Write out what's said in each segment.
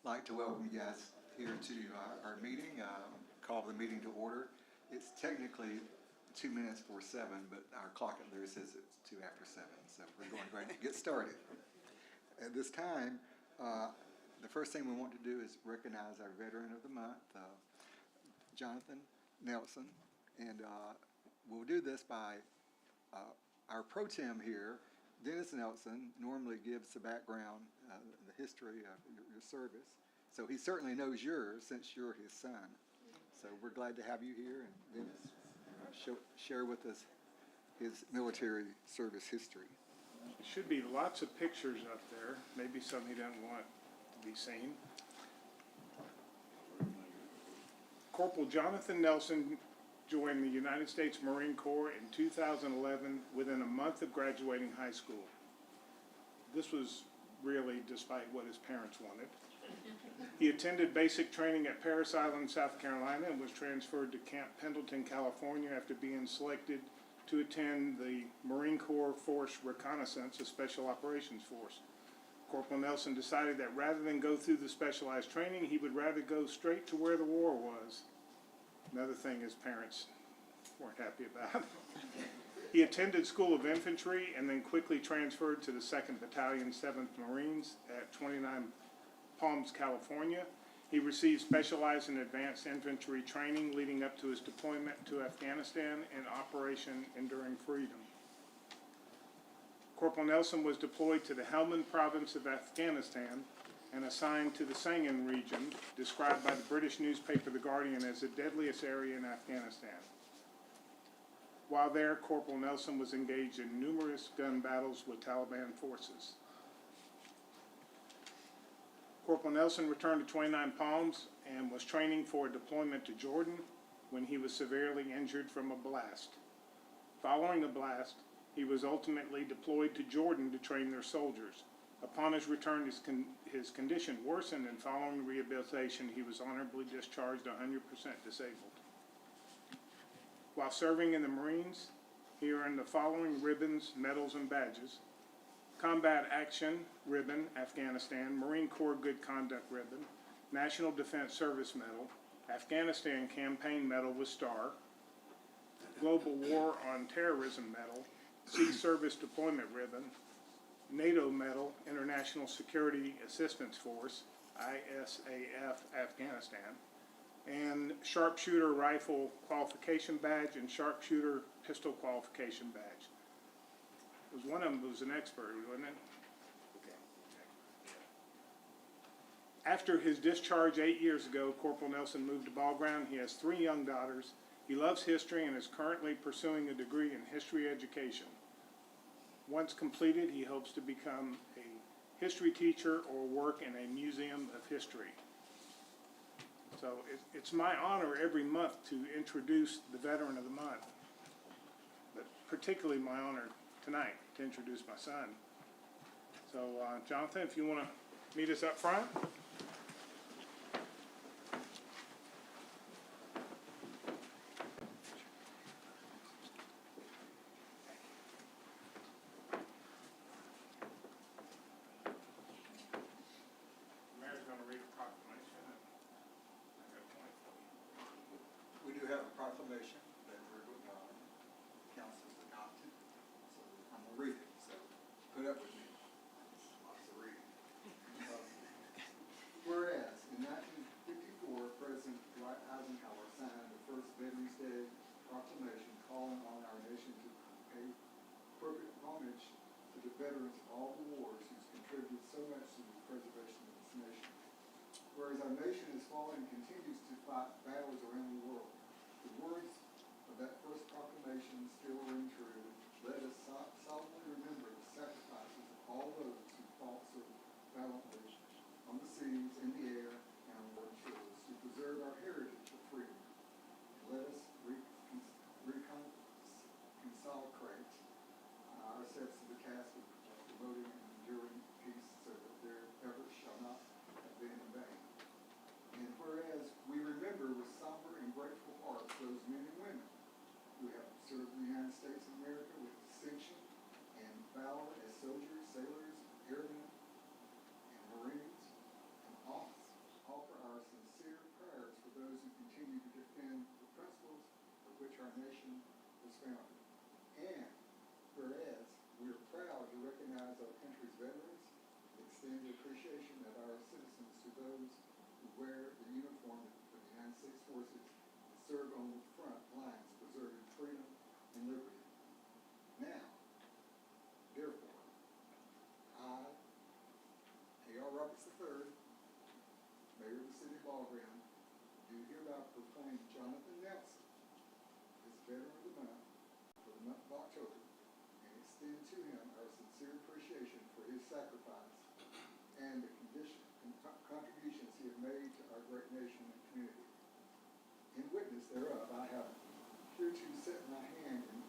like to welcome you guys here to our meeting, call the meeting to order. It's technically 2 minutes before 7, but our clock up there says it's 2 after 7, so we're going right to get started. At this time, the first thing we want to do is recognize our Veteran of the Month, Jonathan Nelson, and we'll do this by our pro tem here, Dennis Nelson, normally gives the background, the history of your service. So he certainly knows yours since you're his son. So we're glad to have you here, and Dennis, share with us his military service history. There should be lots of pictures up there, maybe some he doesn't want to be seen. Corporal Jonathan Nelson joined the United States Marine Corps in 2011 within a month of graduating high school. This was really despite what his parents wanted. He attended basic training at Parris Island, South Carolina, and was transferred to Camp Pendleton, California after being selected to attend the Marine Corps Force Reconnaissance, a Special Operations Force. Corporal Nelson decided that rather than go through the specialized training, he would rather go straight to where the war was. Another thing his parents weren't happy about. He attended School of Infantry and then quickly transferred to the 2nd Battalion, 7th Marines at 29 Palms, California. He received specialized and advanced infantry training leading up to his deployment to Afghanistan in Operation Enduring Freedom. Corporal Nelson was deployed to the Helmand province of Afghanistan and assigned to the Sangin region, described by the British newspaper The Guardian as the deadliest area in Afghanistan. While there, Corporal Nelson was engaged in numerous gun battles with Taliban forces. Corporal Nelson returned to 29 Palms and was training for a deployment to Jordan when he was severely injured from a blast. Following a blast, he was ultimately deployed to Jordan to train their soldiers. Upon his return, his condition worsened, and following rehabilitation, he was honorably discharged 100% disabled. While serving in the Marines, he earned the following ribbons, medals, and badges: Combat Action Ribbon, Afghanistan; Marine Corps Good Conduct Ribbon; National Defense Service Medal; Afghanistan Campaign Medal with Star; Global War on Terrorism Medal; Sea Service Deployment Ribbon; NATO Medal, International Security Assistance Force, ISAF, Afghanistan; and Sharpshooter Rifle Qualification Badge and Sharpshooter Pistol Qualification Badge. One of them was an expert, wasn't it? Okay. After his discharge 8 years ago, Corporal Nelson moved to Ball Ground. He has 3 young daughters. He loves history and is currently pursuing a degree in history education. Once completed, he hopes to become a history teacher or work in a museum of history. So it's my honor every month to introduce the Veteran of the Month, but particularly my honor tonight to introduce my son. So Jonathan, if you want to meet us up front. Mayor's going to read a proclamation. I got a point for you. We do have a proclamation that we're council has adopted, so I'm going to read it, so put up with me. Lots of reading. Whereas in 1954, President Dwight Eisenhower signed the first Veterans Day proclamation calling on our nation to pay appropriate homage to the veterans of all the wars who's contributed so much to the preservation of this nation. Whereas our nation has fought and continues to fight battles around the world, the words of that first proclamation still ring true. Let us solemnly remember the sacrifices of all those who fought so valiantly on the seas, in the air, and on our shores to preserve our heritage of freedom. And let us consecrate ourselves to the task of promoting and enduring peace, so that their efforts shall not have been in vain. And whereas we remember with somber and grateful hearts those men and women who have served the United States of America with distinction and valor as soldiers, sailors, airmen, and Marines, and our nation was founded. And whereas we are proud to recognize our country's veterans, extend the appreciation of our citizens to those who wear the uniform of the United States forces and serve on the front lines preserving freedom and liberty. Now, therefore, I, A.R. Roberts III, Mayor of the City of Ball Ground, do hereby proclaim Jonathan Nelson as Veteran of the Month for the month of October and extend to him our sincere appreciation for his sacrifice and the contributions he has made to our great nation and community. In witness thereof, I have hereto set my hand and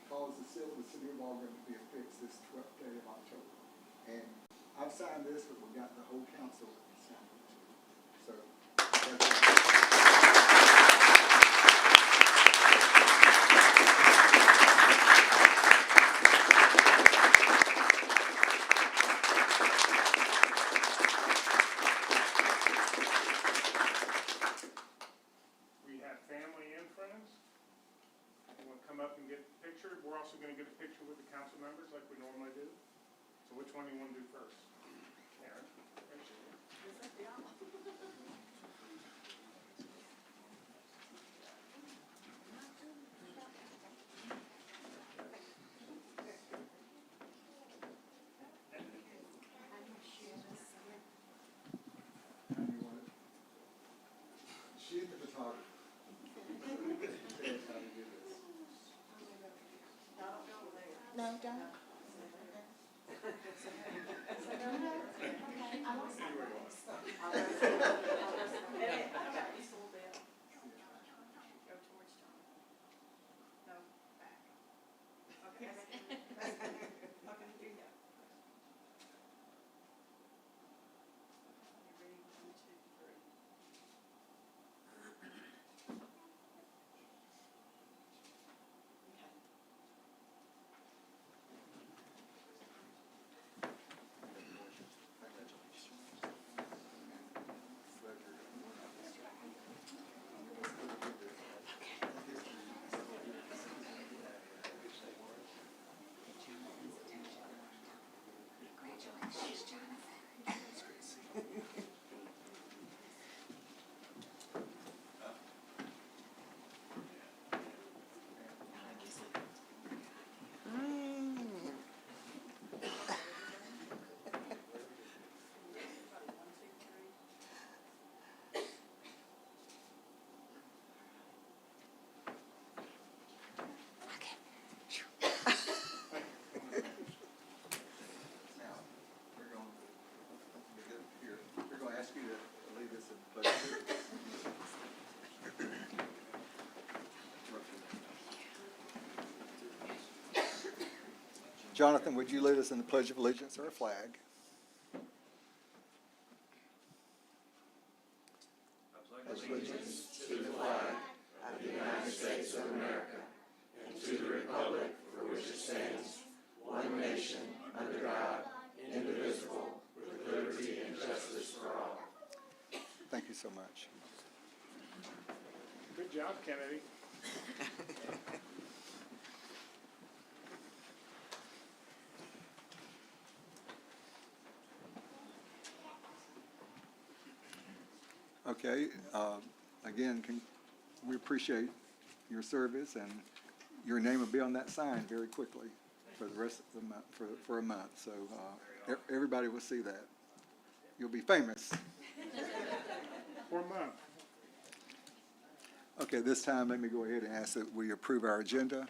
cause the seal of the City of Ball Ground to be affixed this 12th day of October. And I've signed this, but we've got the whole council to sign it too. So, We have family and friends. You want to come up and get a picture? We're also going to get a picture with the council members like we normally do. So which one do you want to do first? Aaron? how do you want it? She's the photographer. Tell us how to do this. No, don't. Now, we're going to ask you to lead us in the pledge of allegiance. Jonathan, would you lead us in the Pledge of Allegiance or a flag? Thank you so much. Good job, Kennedy. Okay, again, we appreciate your service, and your name will be on that sign very quickly for the rest of the month, for a month. So everybody will see that. You'll be famous. For a month. Okay, this time, let me go ahead and ask that we approve our agenda.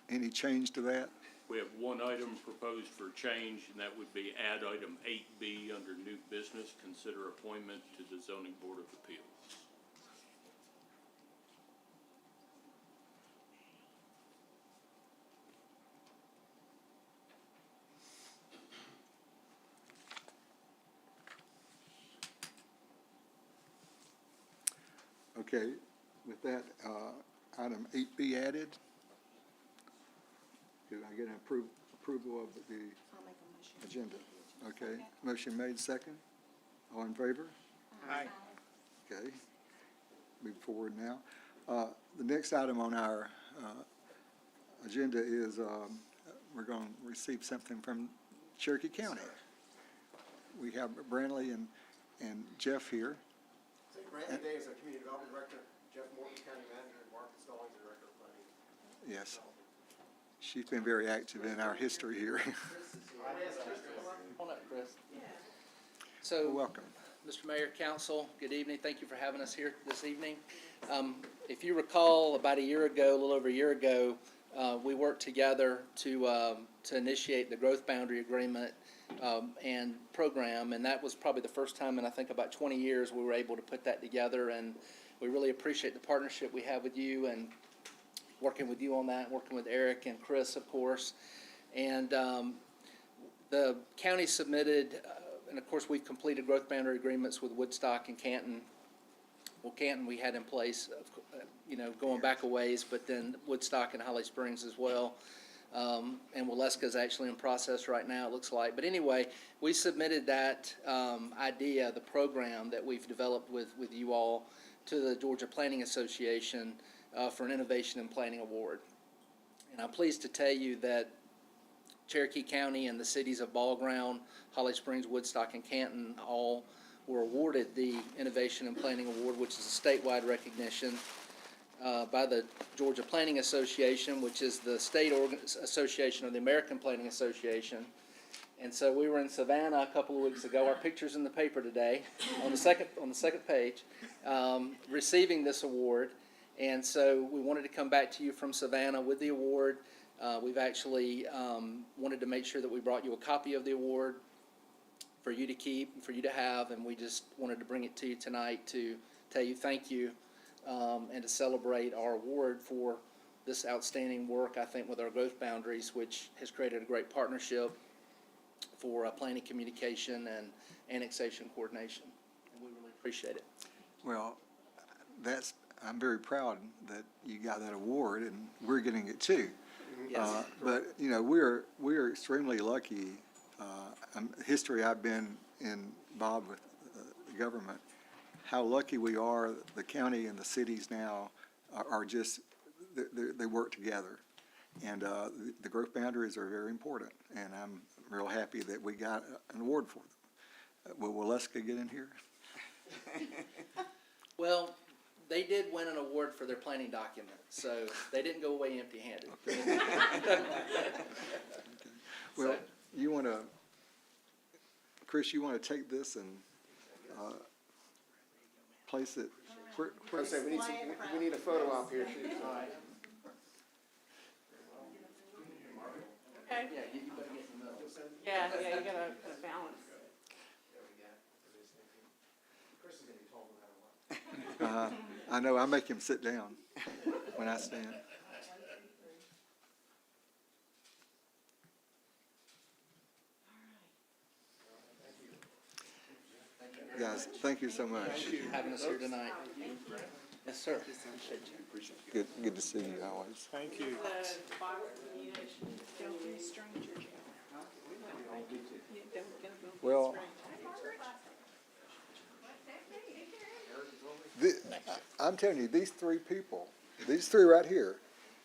Any change to that? We have one item proposed for change, and that would be add item 8B under new business, consider appointment to the Zoning Board of Appeals. Okay, with that, item 8B added. Do I get an approval of the I'll make a motion. agenda? Okay, motion made, second. All in favor? Aye. Okay, move forward now. The next item on our agenda is, we're going to receive something from Cherokee County. We have Brantley and Jeff here. So Brandon Day is our Community Development Director, Jeff Morton, County Manager, and Mark Stallings, Director of Planning. Yes. She's been very active in our history here. Hold up, Chris. So, Welcome. Mr. Mayor, Council, good evening. Thank you for having us here this evening. If you recall, about a year ago, a little over a year ago, we worked together to initiate the Growth Boundary Agreement and program, and that was probably the first time in, I think, about 20 years we were able to put that together, and we really appreciate the partnership we have with you and working with you on that, working with Eric and Chris, of course. And the county submitted, and of course, we've completed growth boundary agreements with Woodstock and Canton. Well, Canton we had in place, going back a ways, but then Woodstock and Holly Springs as well. And Waleska's actually in process right now, it looks like. But anyway, we submitted that idea, the program that we've developed with you all, to the Georgia Planning Association for an Innovation in Planning Award. And I'm pleased to tell you that Cherokee County and the cities of Ball Ground, Holly Springs, Woodstock, and Canton all were awarded the Innovation in Planning Award, which is a statewide recognition by the Georgia Planning Association, which is the state association of the American Planning Association. And so we were in Savannah a couple of weeks ago. Our picture's in the paper today, on the second page, receiving this award. And so we wanted to come back to you from Savannah with the award. We've actually wanted to make sure that we brought you a copy of the award for you to keep, and for you to have, and we just wanted to bring it to you tonight to tell you thank you and to celebrate our award for this outstanding work, I think, with our growth boundaries, which has created a great partnership for planning, communication, and annexation coordination. And we really appreciate it. Well, I'm very proud that you got that award, and we're getting it too. Yes. But, we're extremely lucky. History I've been involved with the government, how lucky we are, the county and the cities now are just, they work together. And the growth boundaries are very important, and I'm real happy that we got an award for them. Will Waleska get in here? Well, they did win an award for their planning document, so they didn't go away empty-handed. Well, you want to, Chris, you want to take this and place it, I was saying, we need a photo op here too. Okay. Yeah, you better get in the middle. Yeah, you gotta balance. Chris is gonna be tall no matter what. I know, I make him sit down when I stand. Guys, thank you so much. Having us here tonight. Yes, sir. Good to see you always. Thank you. The box, don't be strangers. Well, I'm telling you, these three people, these three right here,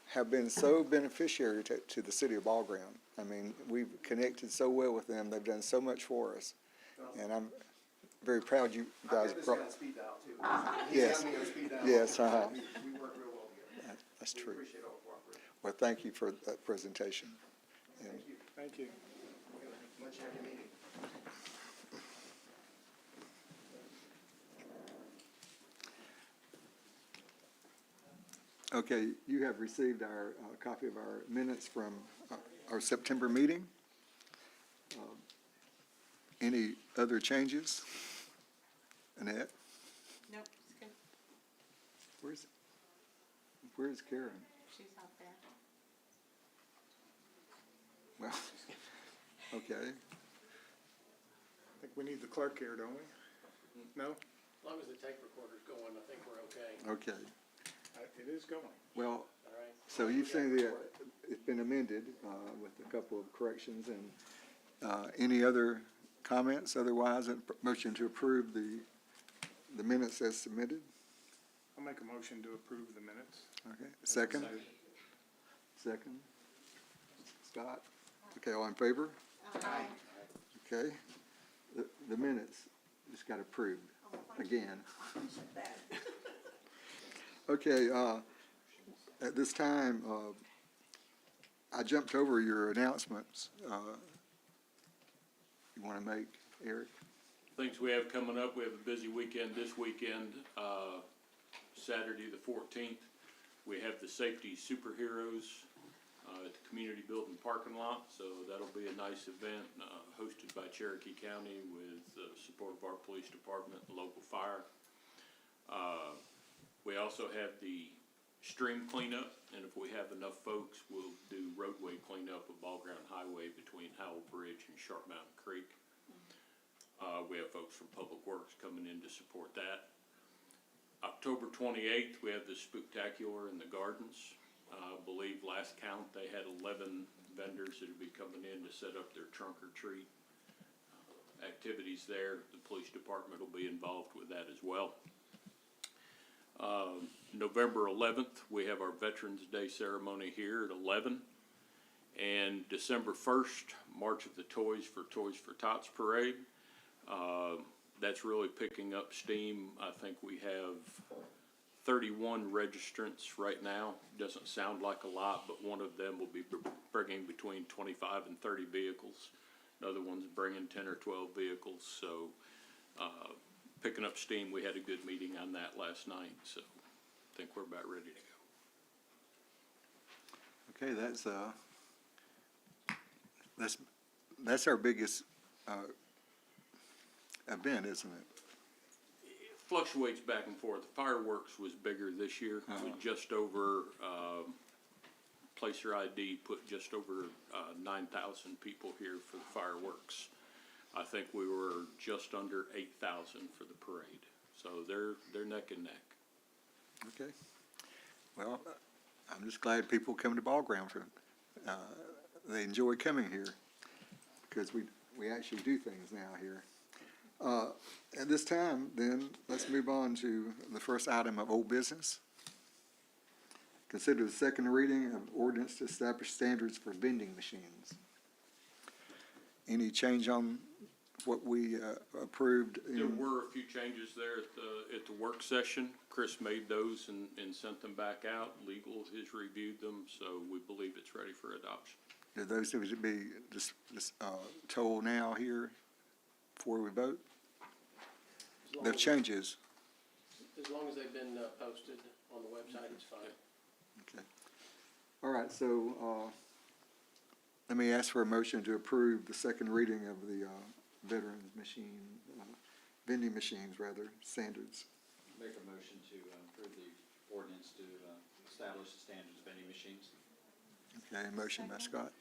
have been so beneficiary to the city of Ball Ground. I mean, we've connected so well with them. They've done so much for us. And I'm very proud you guys This brought. guy's speed dial too. Yes. He's got me on speed dial. Yes, We work real well together. That's We true. appreciate all the cooperation. Well, thank you for that presentation. And Thank you. Thank you. Much happy meeting. okay, you have received our copy of our minutes from our September meeting. Any other changes? Annette, Nope, it's good. where's Karen? She's out there. Well, okay. I think we need the clerk here, don't we? No? As long as the tape recorder's going, I think we're okay. Okay. It is going. Well, All right. so you've seen it's been amended with a couple of corrections, and any other comments? Otherwise, a motion to approve the minutes as submitted. I'll make a motion to approve the minutes. Okay, second? Second? Scott? Okay, all in favor? Aye. Okay. The minutes just got approved again. Okay, at this time, I jumped over your announcements. You want to make, Eric? Things we have coming up, we have a busy weekend this weekend, Saturday the 14th. We have the Safety Superheroes at the Community Building Parking Lot, so that'll be a nice event hosted by Cherokee County with the support of our police department and local fire. We also have the stream cleanup, and if we have enough folks, we'll do roadway cleanup of Ball Ground Highway between Howell Bridge and Sharp Mountain Creek. We have folks from Public Works coming in to support that. October 28th, we have the Spooktacular in the Gardens. I believe last count, they had 11 vendors that would be coming in to set up their trunk or treat activities there. The police department will be involved with that as well. November 11th, we have our Veterans Day ceremony here at 11. And December 1st, March of the Toys for Tots Parade. That's really picking up steam. I think we have 31 registrants right now. Doesn't sound like a lot, but one of them will be bringing between 25 and 30 vehicles. Another one's bringing 10 or 12 vehicles. So picking up steam. We had a good meeting on that last night, so I think we're about ready to go. Okay, that's our biggest event, isn't it? It fluctuates back and forth. Fireworks was bigger this year, with just over, Placer ID put just over 9,000 people here for the fireworks. I think we were just under 8,000 for the parade, so they're neck and neck. Okay. Well, I'm just glad people come to Ball Ground for, they enjoy coming here, because we actually do things now here. At this time, then, let's move on to the first item of old business. Consider the second reading of ordinance to establish standards for vending machines. Any change on what we approved in? There were a few changes there at the work session. Chris made those and sent them back out. Legal has reviewed them, so we believe it's ready for adoption. Do those need to be just told now here before we vote? The changes, As long as they've been posted on the website, it's fine. okay. All right, so let me ask for a motion to approve the second reading of the veterans machine, vending machines rather, standards. Make a motion to approve the ordinance to establish the standards of vending machines. Okay, motion by Scott,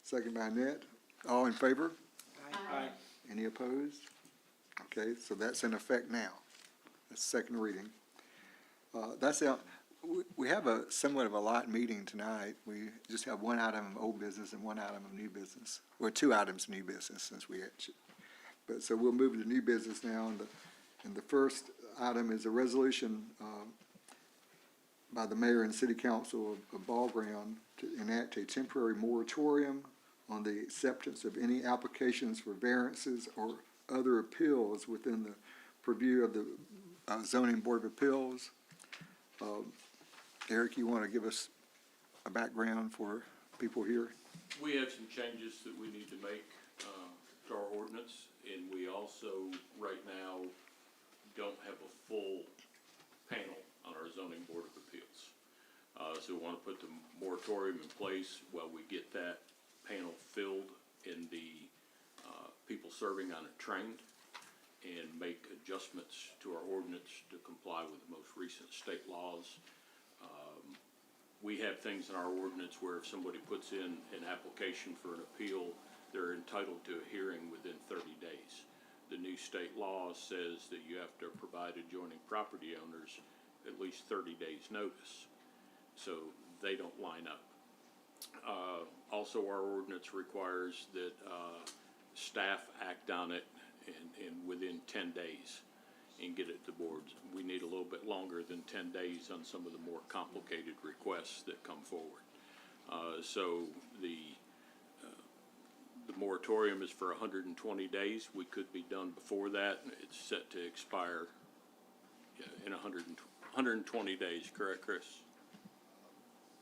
second by Annette. All in favor? Aye. Any opposed? Okay, so that's in effect now. That's second reading. That's out. We have a somewhat of a light meeting tonight. We just have one item of old business and one item of new business, or two items of new business since we actually. But so we'll move to new business now, and the first item is a resolution by the mayor and city council of Ball Ground to enact a temporary moratorium on the acceptance of any applications for variances or other appeals within the purview of the zoning board of appeals. Eric, you want to give us a background for people here? We have some changes that we need to make to our ordinance, and we also, right now, don't have a full panel on our zoning board of appeals. So we want to put the moratorium in place while we get that panel filled and the people serving on it trained, and make adjustments to our ordinance to comply with the most recent state laws. We have things in our ordinance where if somebody puts in an application for an appeal, they're entitled to a hearing within 30 days. The new state law says that you have to provide adjoining property owners at least 30 days notice, so they don't line up. Also, our ordinance requires that staff act on it and within 10 days. and get it to boards. We need a little bit longer than 10 days on some of the more complicated requests that come forward. So the moratorium is for 120 days. We could be done before that. It's set to expire in 120 days, correct, Chris?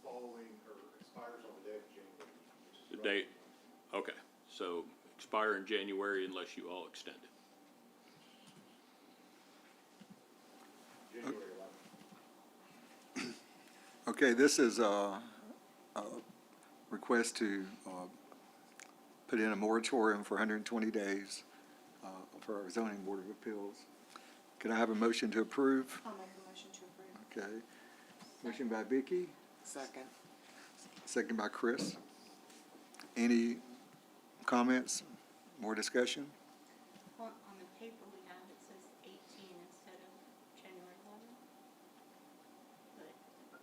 Following, or expires on the day of January. The date, okay, so expire in January unless you all extend it. January 11th. Okay, this is a request to put in a moratorium for 120 days for our zoning board of appeals. Can I have a motion to approve? I'll make a motion to approve. Okay. Motion by Vicky, Second. second by Chris. Any comments, more discussion? Well, on the paper we have, it says 18 instead of January 11th. But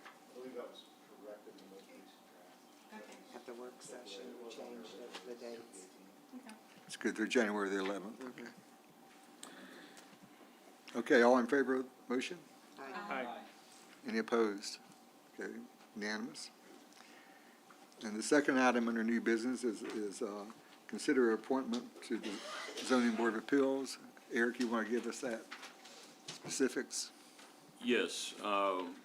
I believe that was corrected in the most recent draft. Okay. At the work session, changed the dates. Okay. It's good through January the 11th. Okay. Okay, all in favor of the motion? Aye. Any opposed? Okay, unanimous. And the second item under new business is consider appointment to the zoning board of appeals. Eric, you want to give us that specifics? Yes,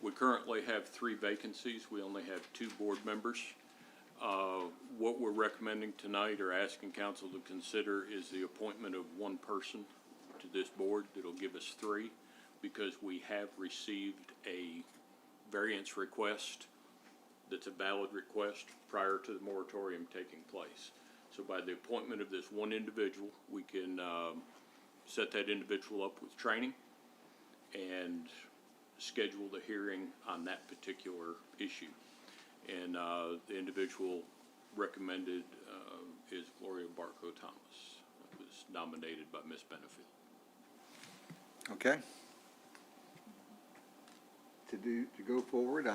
we currently have 3 vacancies. We only have 2 board members. What we're recommending tonight or asking council to consider is the appointment of 1 person to this board. That'll give us 3 because we have received a variance request that's a valid request prior to the moratorium taking place. So by the appointment of this 1 individual, we can set that individual up with training and schedule the hearing on that particular issue. And the individual recommended is Gloria Barco Thomas, who was nominated by Ms. Benefield. Okay. To go forward,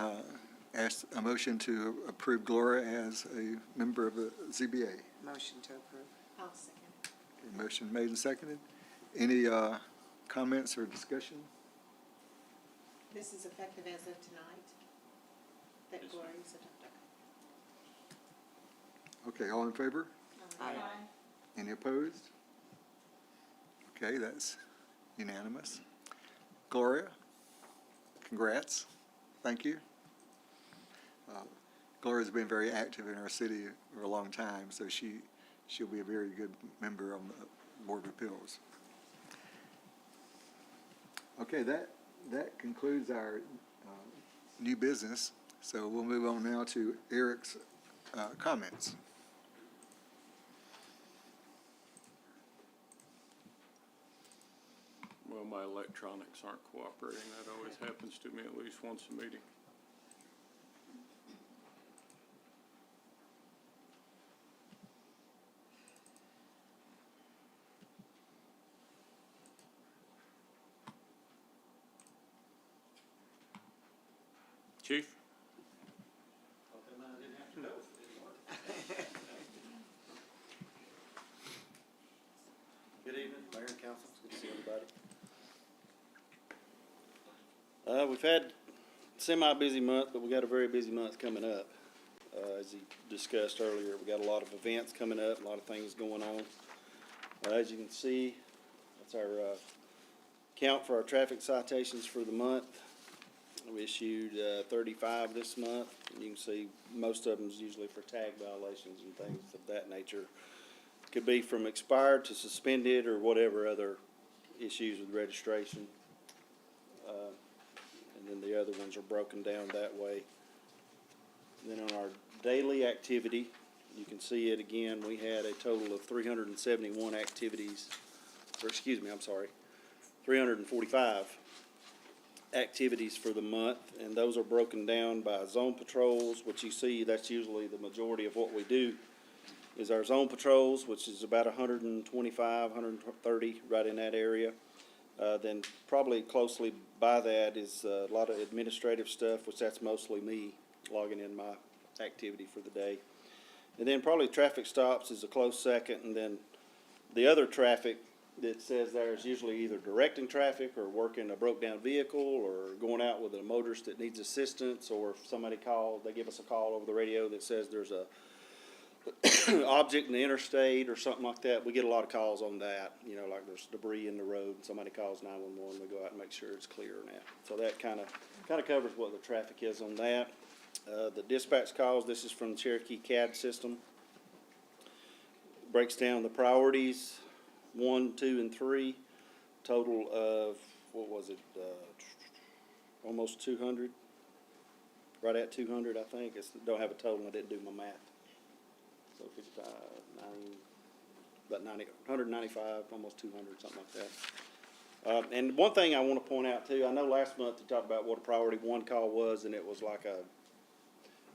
ask a motion to approve Gloria as a member of the ZBA. Motion to approve. I'll second. Okay, motion made and seconded. Any comments or discussion? This is effective as of tonight, that Yes, Gloria ma'am. is adopted. Okay, all in favor? Aye. Any opposed? Okay, that's unanimous. Gloria, congrats. Thank you. Gloria's been very active in our city for a long time, so she'll be a very good member on the Board of Appeals. Okay, that concludes our new business, so we'll move on now to Eric's comments. Well, my electronics aren't cooperating. That always happens to me at least once a meeting. Chief? Good evening, Mayor and Council. It's good to see everybody. We've had a semi-busy month, but we got a very busy month coming up. As he discussed earlier, we got a lot of events coming up, a lot of things going on. As you can see, that's our count for our traffic citations for the month. We issued 35 this month. You can see most of them is usually for tag violations and things of that nature. Could be from expired to suspended or whatever other issues with registration. And then the other ones are broken down that way. And then on our daily activity, you can see it again, we had a total of 371 activities, or excuse me, I'm sorry, 345 activities for the month, and those are broken down by zone patrols, which you see, that's usually the majority of what we do, is our zone patrols, which is about 125, 130, right in that area. Then probably closely by that is a lot of administrative stuff, which that's mostly me logging in my activity for the day. And then probably traffic stops is a close second, and then The other traffic that says there is usually either directing traffic or working a broke-down vehicle or going out with a motorist that needs assistance, or if somebody called, they give us a call over the radio that says there's a object in the interstate or something like that. We get a lot of calls on that, you know, like there's debris in the road, and somebody calls 911, we go out and make sure it's clear and that. So that kind of covers what the traffic is on that. The dispatch calls, this is from the Cherokee CAD system. Breaks down the priorities, 1, 2, and 3, total of, what was it, almost 200, right at 200, I think. Don't have a total, I didn't do my math. So 55, 90, about 90, 195, almost 200, something like that. And one thing I want to point out too, I know last month you talked about what a priority 1 call was, and it was like a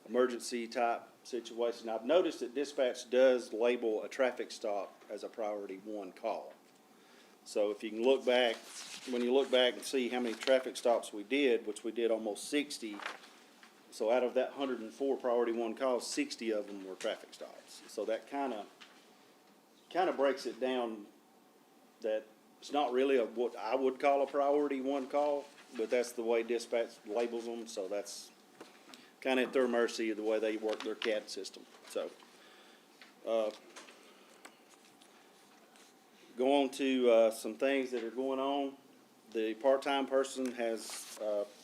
emergency type situation. I've noticed that dispatch does label a traffic stop as a priority 1 call. So if you can look back, when you look back and see how many traffic stops we did, which we did almost 60, so out of that 104 priority 1 calls, 60 of them were traffic stops. So that kind of breaks it down that it's not really what I would call a priority 1 call, but that's the way dispatch labels them. So that's kind of at their mercy of the way they work their CAD system. So go on to some things that are going on. The part-time person has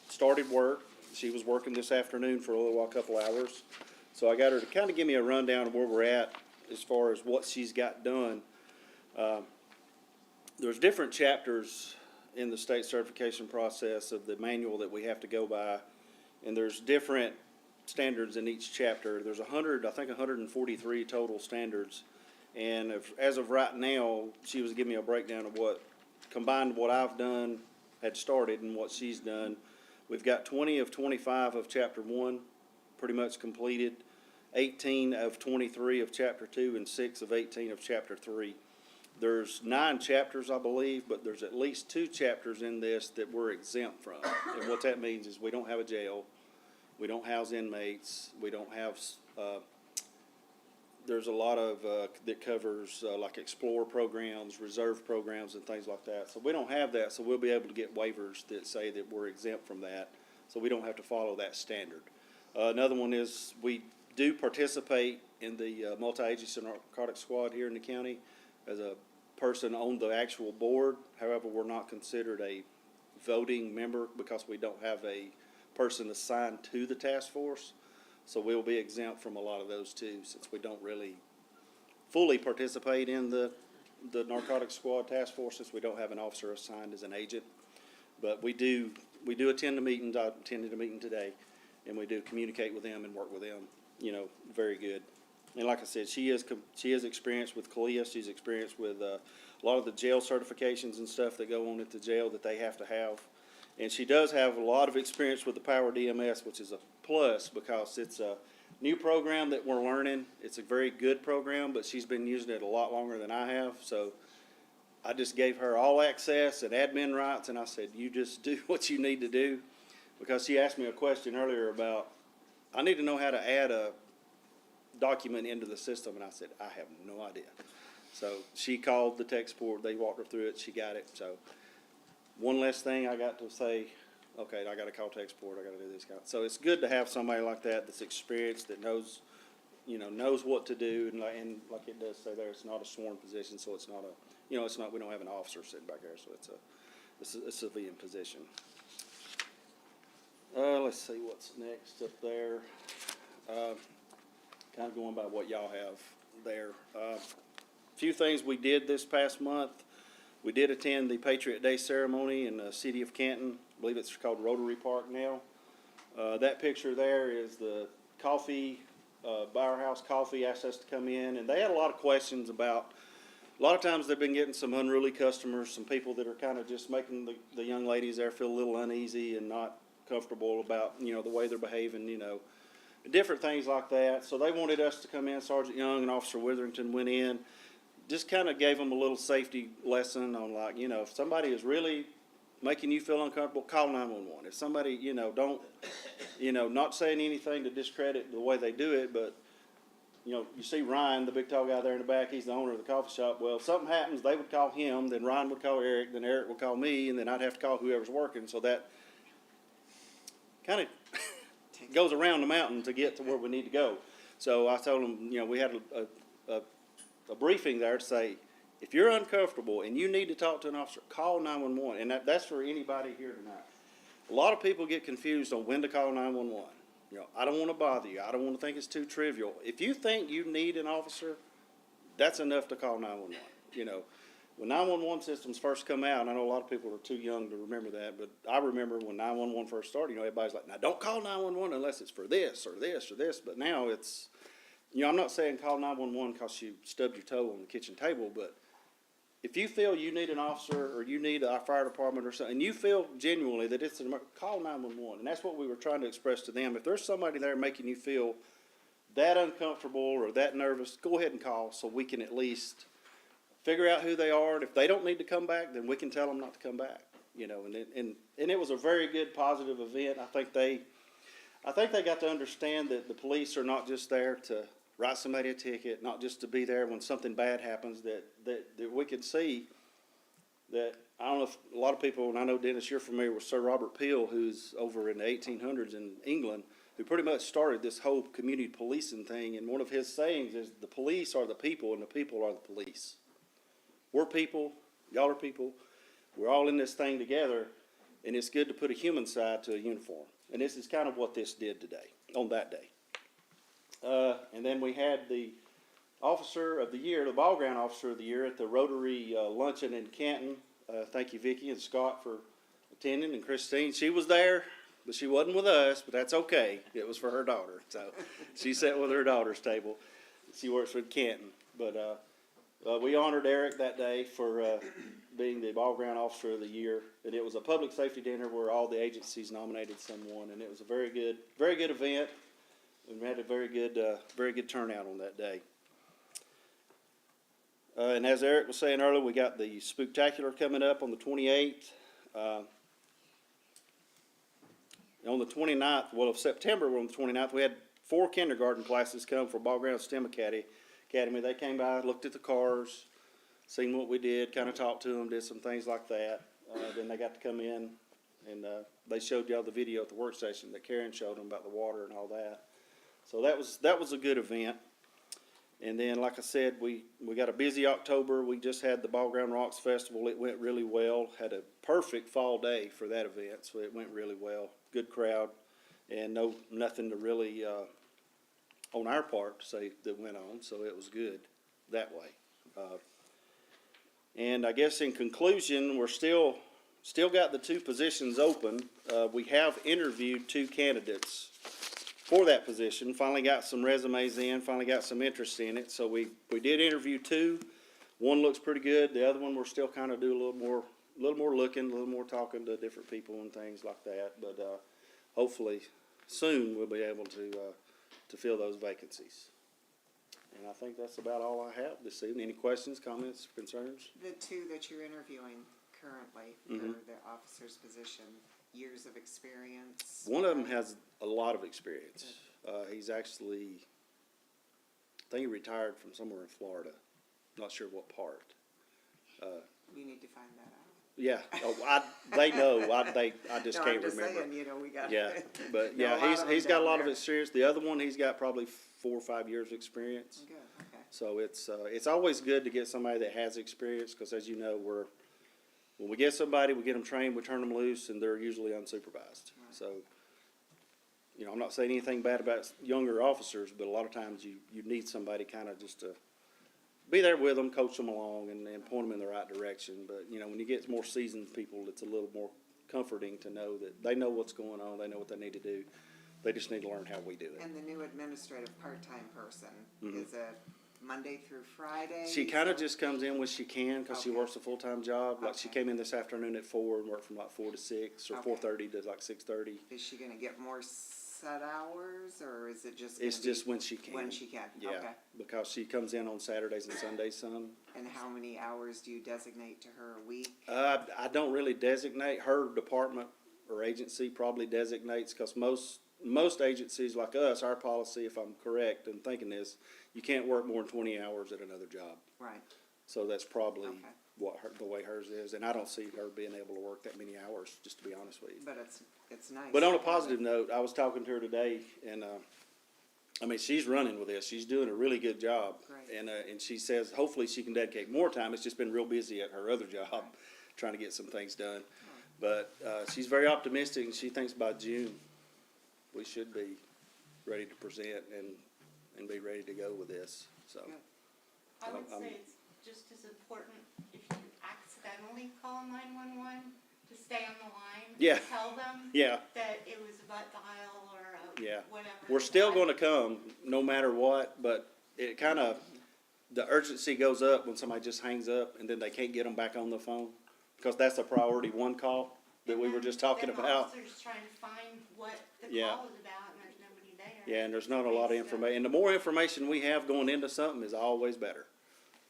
started work. She was working this afternoon for a couple hours. So I got her to kind of give me a rundown of where we're at as far as what she's got done. There's different chapters in the state certification process of the manual that we have to go by, and there's different standards in each chapter. There's 143 total standards, and as of right now, she was giving me a breakdown of what, combined what I've done, had started, and what she's done. We've got 20 of 25 of Chapter 1 pretty much completed, 18 of 23 of Chapter 2, and 6 of 18 of Chapter 3. There's 9 chapters, I believe, but there's at least 2 chapters in this that we're exempt from. And what that means is we don't have a jail, we don't house inmates, we don't have, there's a lot of, that covers like Explorer programs, reserve programs, and things like that. So we don't have that, so we'll be able to get waivers that say that we're exempt from that, so we don't have to follow that standard. Another one is we do participate in the multi-agency narcotic squad here in the county as a person on the actual board. However, we're not considered a voting member because we don't have a person assigned to the task force. So we'll be exempt from a lot of those too, since we don't really fully participate in the narcotics squad task force, since we don't have an officer assigned as an agent. But we do attend the meetings. I attended a meeting today, and we do communicate with them and work with them, you know, very good. And like I said, she has experience with CALEA. She's experienced with a lot of the jail certifications and stuff that go on at the jail that they have to have. And she does have a lot of experience with the Power DMS, which is a plus because it's a new program that we're learning. It's a very good program, but she's been using it a lot longer than I have. So I just gave her all access and admin rights, and I said, you just do what you need to do. Because she asked me a question earlier about, I need to know how to add a document into the system, and I said, I have no idea. So she called the tech support, they walked her through it, she got it. So one less thing I got to say, okay, I got to call tech support, I got to do this. So it's good to have somebody like that that's experienced, that knows, you know, knows what to do, and like it does say there, it's not a sworn position, so it's not a, you know, it's not, we don't have an officer sitting back there, so it's a civilian position. Let's see what's next up there. Kind of going by what y'all have there. Few things we did this past month. We did attend the Patriot Day ceremony in the city of Canton. I believe it's called Rotary Park now. That picture there is the coffee, Bowerhouse Coffee asked us to come in, and they had a lot of questions about, a lot of times they've been getting some unruly customers, some people that are kind of just making the young ladies there feel a little uneasy and not comfortable about, you know, the way they're behaving, you know, different things like that. So they wanted us to come in. Sergeant Young and Officer Witherington went in, just kind of gave them a little safety lesson on, like, you know, if somebody is really making you feel uncomfortable, call 911. If somebody, you know, don't, you know, not saying anything to discredit the way they do it, but you know, you see Ryan, the big tall guy there in the back, he's the owner of the coffee shop. Well, if something happens, they would call him, then Ryan would call Eric, then Eric would call me, and then I'd have to call whoever's working, so that kind of goes around the mountain to get to where we need to go. So I told him, you know, we had a briefing there to say, if you're uncomfortable and you need to talk to an officer, call 911, and that's for anybody here tonight. A lot of people get confused on when to call 911. You know, I don't want to bother you. I don't want to think it's too trivial. If you think you need an officer, that's enough to call 911. You know, when 911 systems first come out, I know a lot of people are too young to remember that, but I remember when 911 first started, you know, everybody's like, now don't call 911 unless it's for this or this or this. But now it's, you know, I'm not saying call 911 because you stubbed your toe on the kitchen table, but if you feel you need an officer or you need a fire department or something, and you feel genuinely that it's an call 911, and that's what we were trying to express to them. If there's somebody there making you feel that uncomfortable or that nervous, go ahead and call so we can at least figure out who they are. And if they don't need to come back, then we can tell them not to come back. You know, and it was a very good positive event. I think they got to understand that the police are not just there to write somebody a ticket, not just to be there when something bad happens, that we can see that, I don't know if a lot of people, and I know Dennis, you're familiar with Sir Robert Peel, who's over in the 1800s in England, who pretty much started this whole community policing thing, and one of his sayings is the police are the people and the people are the police. We're people, y'all are people, we're all in this thing together, and it's good to put a human side to a uniform. And this is kind of what this did today, on that day. And then we had the Officer of the Year, the Ball Ground Officer of the Year at the Rotary Luncheon in Canton. Thank you, Vicki and Scott, for attending, and Christine. She was there, but she wasn't with us, but that's okay. It was for her daughter. So she sat with her daughter's table. She works with Canton. But we honored Eric that day for being the Ball Ground Officer of the Year. And it was a public safety dinner where all the agencies nominated someone. And it was a very good event. And we had a very good turnout on that day. And as Eric was saying earlier, we got the Spooktacular coming up on the 28th. On the 29th, well, of September, on the 29th, we had 4 kindergarten classes come for Ball Ground STEM Academy. They came by, looked at the cars, seen what we did, kind of talked to them, did some things like that. Then they got to come in, and they showed y'all the video at the work session that Karen showed them about the water and all that. So that was a good event. And then, like I said, we got a busy October. We just had the Ball Ground Rocks Festival. It went really well. Had a perfect fall day for that event, so it went really well. Good crowd, and nothing to really on our part to say that went on. So it was good that way. And I guess in conclusion, we're still got the 2 positions open. We have interviewed 2 candidates for that position. Finally got some resumes in, finally got some interest in it. So we did interview 2. One looks pretty good. The other one we're still kind of doing a little more looking, a little more talking to different people and things like that. But hopefully soon we'll be able to fill those vacancies. And I think that's about all I have this evening. Any questions, comments, concerns? The 2 that you're interviewing currently for the officer's position, years of experience? One of them has a lot of experience. He's actually, I think he retired from somewhere in Florida. Not sure what part. You need to find that out. Yeah, they know. I just No, can't I'm just remember. saying, you know, we got. Yeah, but know a yeah, lot of he's them got a down lot of there. experience. The other one, he's got probably 4 or 5 years of experience. Good, okay. So it's always good to get somebody that has experience, because as you know, when we get somebody, we get them trained, we turn them loose, and they're usually unsupervised. Right. So, you know, I'm not saying anything bad about younger officers, but a lot of times you need somebody kind of just to be there with them, coach them along, and point them in the right direction. But, you know, when you get more seasoned people, it's a little more comforting to know that they know what's going on, they know what they need to do. They just need to learn how we do it. And the new administrative part-time person, is it Monday through Friday? She kind of just comes in when she can, because she Okay. works a full-time job. Like, she Okay. came in this afternoon at 4 and worked from like 4 to 6, or Okay. 4:30 to like 6:30. Is she gonna get more set hours, or is it just? It's gonna be just when she can. When she can, Yeah, okay. because she comes in on Saturdays and Sundays some. And how many hours do you designate to her a week? I don't really designate. Her department or agency probably designates, because most most agencies like us, our policy, if I'm correct in thinking this, you can't work more than 20 hours at another job. Right, So that's probably Okay. the way hers is, and I don't see her being able to work that many hours, just to be honest with you. but it's nice. But on a to have positive it. note, I was talking to her today, and, I mean, she's running with this, she's doing a really good job. Great. And she says, hopefully she can dedicate more time, it's just been real busy at her other job, trying to get some things done. But, she's very optimistic, and she thinks by June, we should be ready to present and be ready to go with this, so. Good. I would I'm- say it's just as important if you accidentally call 911 to stay on the line. Yeah. And tell them Yeah. that it was a butt dial or a Yeah. whatever. We're still gonna come, no matter what, but it kinda, the urgency goes up when somebody just hangs up and then they can't get them back on the phone. Because that's a priority one call that we were just talking Then the about. officer's trying to find what the Yeah. call is about and there's nobody there. Yeah, and there's not a lot of information, and the more information we have going into something is always better.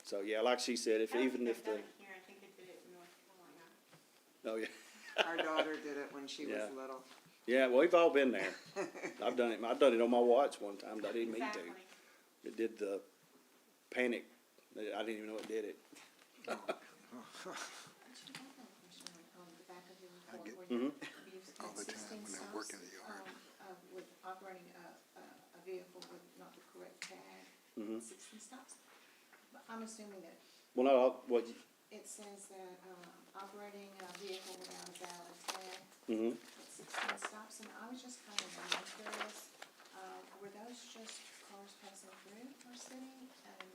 So, yeah, like she said, if, I don't even think if I've the, done it here, I think I did it in North Carolina. oh, yeah. Our daughter did it when she was Yeah. little. Yeah, well, we've all been there. I've done it on my watch one time, I didn't mean to. Exactly. It did the panic, I didn't even know it did it. Mhm. All the time when I work in the yard. With operating a vehicle with not the correct tag, Mhm. 16 stops. But I'm assuming that Well, no, what, it says that, operating a vehicle without a valid tag, mhm. 16 stops, and I was just kind of curious, were those just cars passing through our city, and,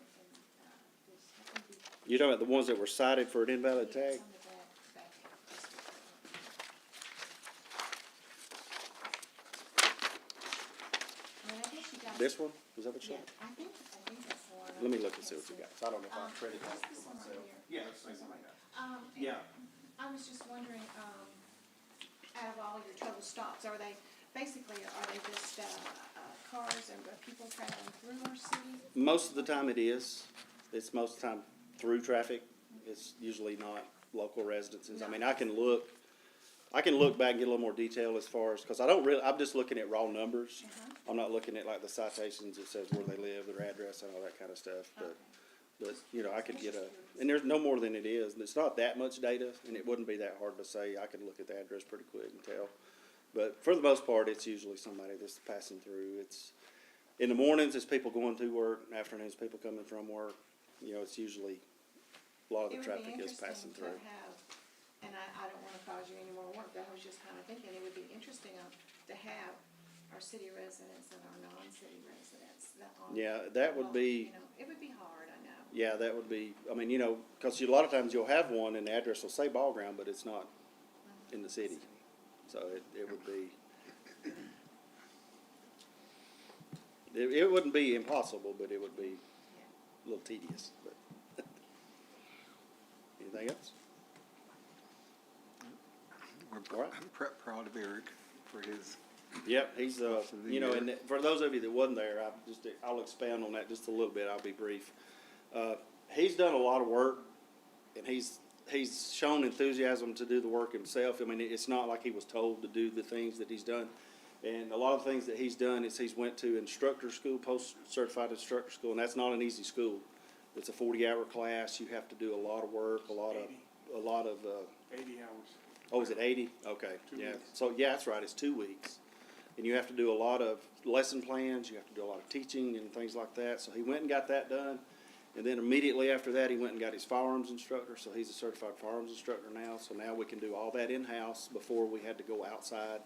this happened to be. You're talking about the ones that were cited for an invalid tag? It's on the back end. That's what I mean, I guess you got. This one, is that what you Yeah, said? I think that's the one. Let me look and see what you got, I don't know if I printed What's that this for one right myself. here? Yeah, it's something like that. And Yeah. I was just wondering, out of all your total stops, are they, basically, are they just, cars and people traveling through our city? Most of the time it is. It's most of the time through traffic. It's usually not local residences. I mean, I can look back and get a little more detail as far as, because I don't really, I'm just looking at raw numbers. I'm not looking at like the citations that says where they live, their address and all that kind of stuff, but, you know, I could get and there's no more than it is. And it's not that much data, and it wouldn't be that hard to say. I could look at the address pretty quick and tell. But for the most part, it's usually somebody that's passing through. It's, in the mornings, it's people going to work, in the afternoons, people coming from work. You know, it's usually, a lot of the traffic is passing through. It would be interesting to have, and I don't wanna cause you any more work, but I was just kinda thinking, it would be interesting to have our city residents and our non-city residents that on. Yeah, that would be, You know, it would be hard, I know. yeah, that would be, I mean, you know, because a lot of times you'll have one and the address will say Ball Ground, but it's not in the city. So it would be, it wouldn't be impossible, but it would be a little tedious, but. Anything else? All right. I'm proud of Eric for his, Yep, he's, For the you know, year. and for those of you that wasn't there, I'll expand on that just a little bit, I'll be brief. He's done a lot of work, and he's shown enthusiasm to do the work himself. I mean, it's not like he was told to do the things that he's done. And a lot of things that he's done is he's went to instructor school, post-certified instructor school, and that's not an easy school. It's a 40-hour class, you have to do a lot of work, a lot of, 80 hours. oh, is it 80? Okay, 2 yeah. weeks. So, yeah, that's right, it's 2 weeks. And you have to do a lot of lesson plans, you have to do a lot of teaching and things like that. So he went and got that done. And then immediately after that, he went and got his firearms instructor, so he's a certified firearms instructor now. So now we can do all that in-house. Before, we had to go outside,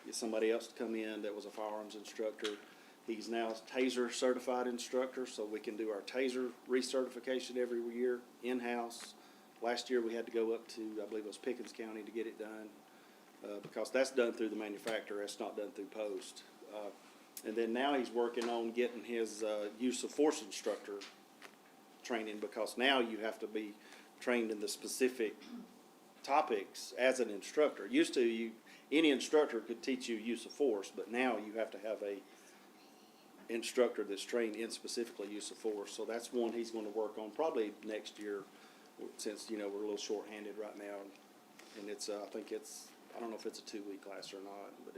get somebody else to come in that was a firearms instructor. He's now a TASER certified instructor, so we can do our TASER recertification every year in-house. Last year, we had to go up to, I believe it was Pickens County to get it done, because that's done through the manufacturer, that's not done through post. And then now he's working on getting his use of force instructor training, because now you have to be trained in the specific topics as an instructor. Used to, any instructor could teach you use of force, but now you have to have a instructor that's trained in specifically use of force. So that's one he's going to work on probably next year, since, you know, we're a little short-handed right now. And it's, I think it's, I don't know if it's a 2-week class or not, but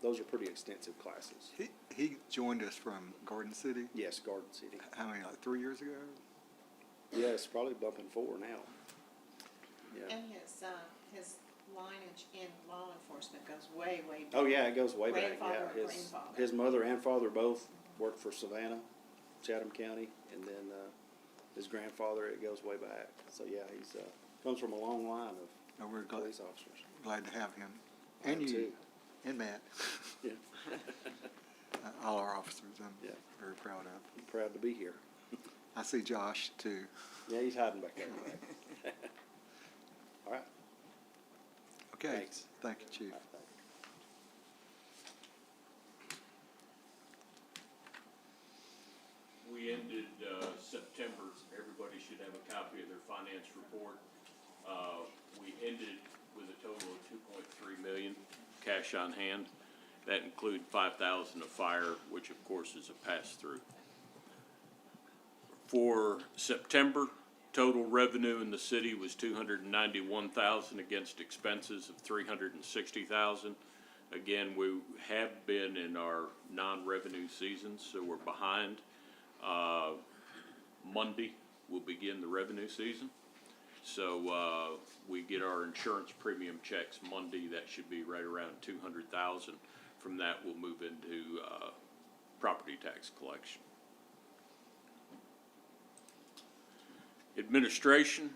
those are pretty extensive classes. He joined us from Garden City, Yes, Garden City. how many, like 3 years ago? Yeah, it's probably bumping 4 now. Yeah. And his lineage in law enforcement goes way, way back. Oh, yeah, it goes way back, Grandfather yeah. or His, grandfather. his mother and father both worked for Savannah, Chatham County, and then, his grandfather, it goes way back. So, yeah, he's, comes from a long line of Oh, we're glad, police officers. glad to have him. I am And you, too. and Matt, Yeah, all our officers, I'm Yeah. very proud of. I'm proud to be here. I see Josh too. Yeah, he's hiding back there. Right? All right. Okay, Thanks. thank you, Chief. All right, thank you. We ended, September, everybody should have a copy of their finance report. We ended with a total of 2.3 million cash on hand. That include 5,000 of fire, which of course is a pass-through. For September, total revenue in the city was 291,000 against expenses of 360,000. Again, we have been in our non-revenue season, so we're behind. Monday will begin the revenue season. So, we get our insurance premium checks Monday. That should be right around 200,000. From that, we'll move into, property tax collection. Administration,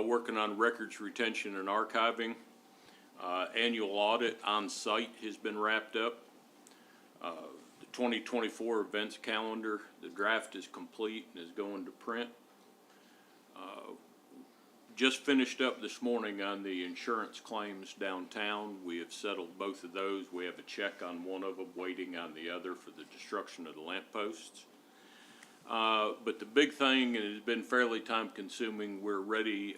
working on records retention and archiving. Annual audit on site has been wrapped up. The 2024 events calendar, the draft is complete and is going to print. Just finished up this morning on the insurance claims downtown. We have settled both of those. We have a check on one of them, waiting on the other for the destruction of the lampposts. But the big thing, and it has been fairly time consuming, we're ready,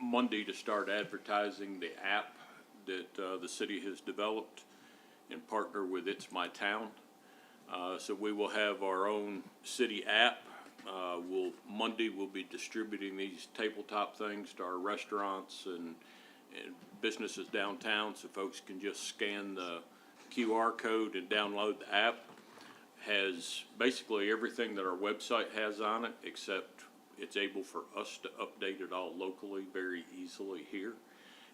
Monday to start advertising the app that, the city has developed in partner with It's My Town. So we will have our own city app. Monday we'll be distributing these tabletop things to our restaurants and businesses downtown, so folks can just scan the QR code and download the app. Has basically everything that our website has on it, except it's able for us to update it all locally very easily here.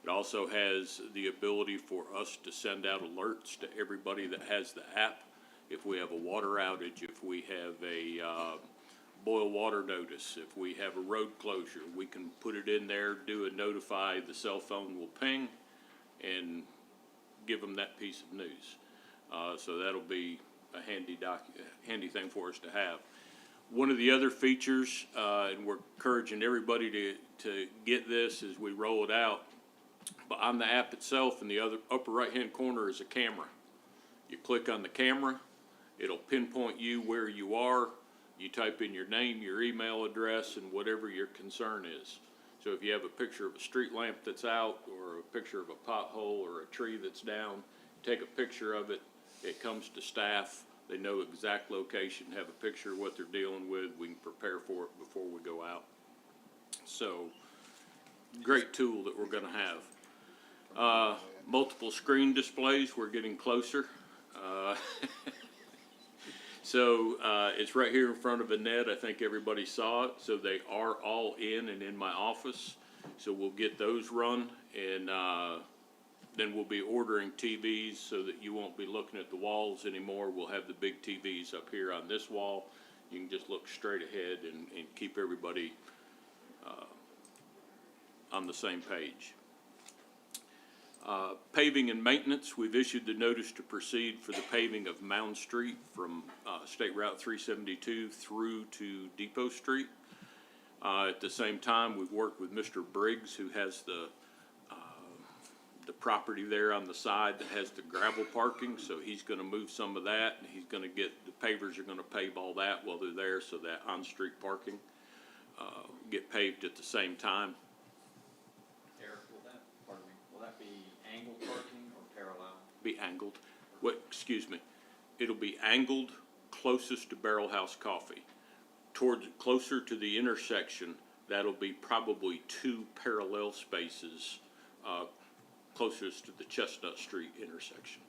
It also has the ability for us to send out alerts to everybody that has the app. If we have a water outage, if we have a, boil water notice, if we have a road closure, we can put it in there, do a notify, the cell phone will ping and give them that piece of news. So that'll be a handy thing for us to have. One of the other features, and we're encouraging everybody to get this as we roll it out, but on the app itself in the upper right-hand corner is a camera. You click on the camera, it'll pinpoint you where you are. You type in your name, your email address, and whatever your concern is. So if you have a picture of a street lamp that's out, or a picture of a pothole, or a tree that's down, take a picture of it. It comes to staff. They know exact location, have a picture of what they're dealing with. We can prepare for it before we go out. So, great tool that we're gonna have. Multiple screen displays, we're getting closer. So, it's right here in front of Annette. I think everybody saw it. So they are all in and in my office. So we'll get those run, and, then we'll be ordering TVs so that you won't be looking at the walls anymore. We'll have the big TVs up here on this wall. You can just look straight ahead and keep everybody, on the same page. Paving and maintenance, we've issued the notice to proceed for the paving of Mound Street from State Route 372 through to Depot Street. At the same time, we've worked with Mr. Briggs, who has the property there on the side that has the gravel parking, so he's gonna move some of that, and he's gonna get, the pavers are gonna pave all that while they're there, so that on-street parking get paved at the same time. Eric, will that be angled parking or parallel? Be angled. Excuse me. It'll be angled closest to Barrel House Coffee. Closer to the intersection, that'll be probably 2 parallel spaces, closest to the Chestnut Street intersection.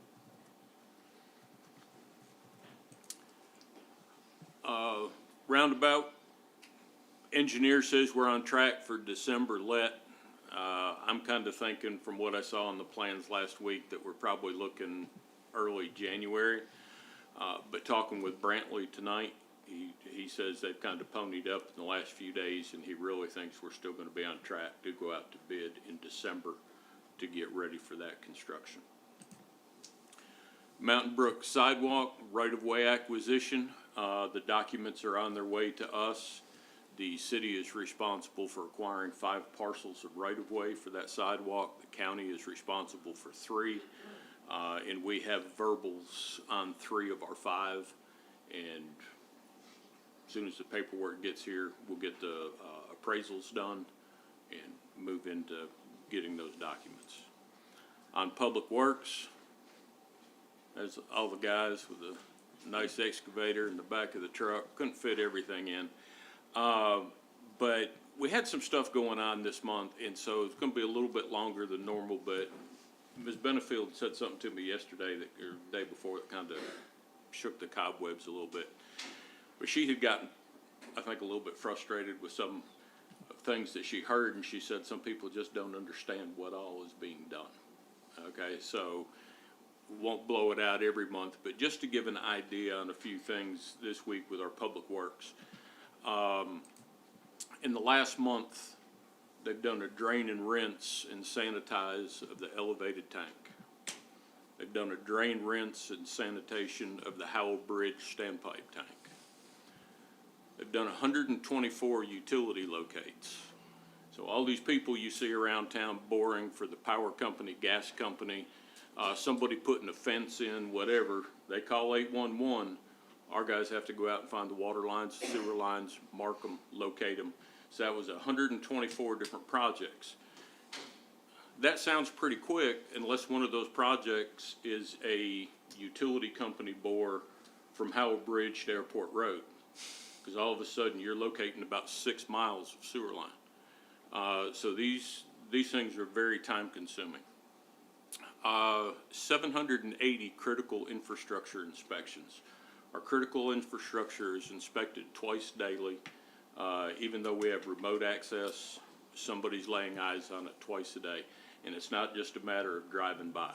Roundabout, engineer says we're on track for December let. I'm kind of thinking from what I saw on the plans last week that we're probably looking early January. But talking with Brantley tonight, he says they've kind of ponied up in the last few days, and he really thinks we're still gonna be on track to go out to bid in December to get ready for that construction. Mountain Brook sidewalk, right-of-way acquisition, the documents are on their way to us. The city is responsible for acquiring 5 parcels of right-of-way for that sidewalk. The county is responsible for 3. And we have verbals on 3 of our 5. And as soon as the paperwork gets here, we'll get the appraisals done and move into getting those documents. On Public Works, there's all the guys with a nice excavator in the back of the truck. Couldn't fit everything in. But we had some stuff going on this month, and so it's gonna be a little bit longer than normal, but Ms. Benefield said something to me yesterday or the day before that kind of shook the cobwebs a little bit. But she had gotten, I think, a little bit frustrated with some things that she heard, and she said some people just don't understand what all is being done. Okay, so won't blow it out every month, but just to give an idea on a few things this week with our Public Works. In the last month, they've done a drain and rinse and sanitize of the elevated tank. They've done a drain, rinse, and sanitation of the Howell Bridge standpipe tank. They've done 124 utility locates. So all these people you see around town boring for the power company, gas company, somebody putting a fence in, whatever, they call 811. Our guys have to go out and find the water lines, sewer lines, mark them, locate them. So that was 124 different projects. That sounds pretty quick unless one of those projects is a utility company bore from Howell Bridge to Airport Road. Because all of a sudden you're locating about 6 miles of sewer line. So these things are very time consuming. 780 critical infrastructure inspections. Our critical infrastructure is inspected twice daily. Even though we have remote access, somebody's laying eyes on it twice a day. And it's not just a matter of driving by.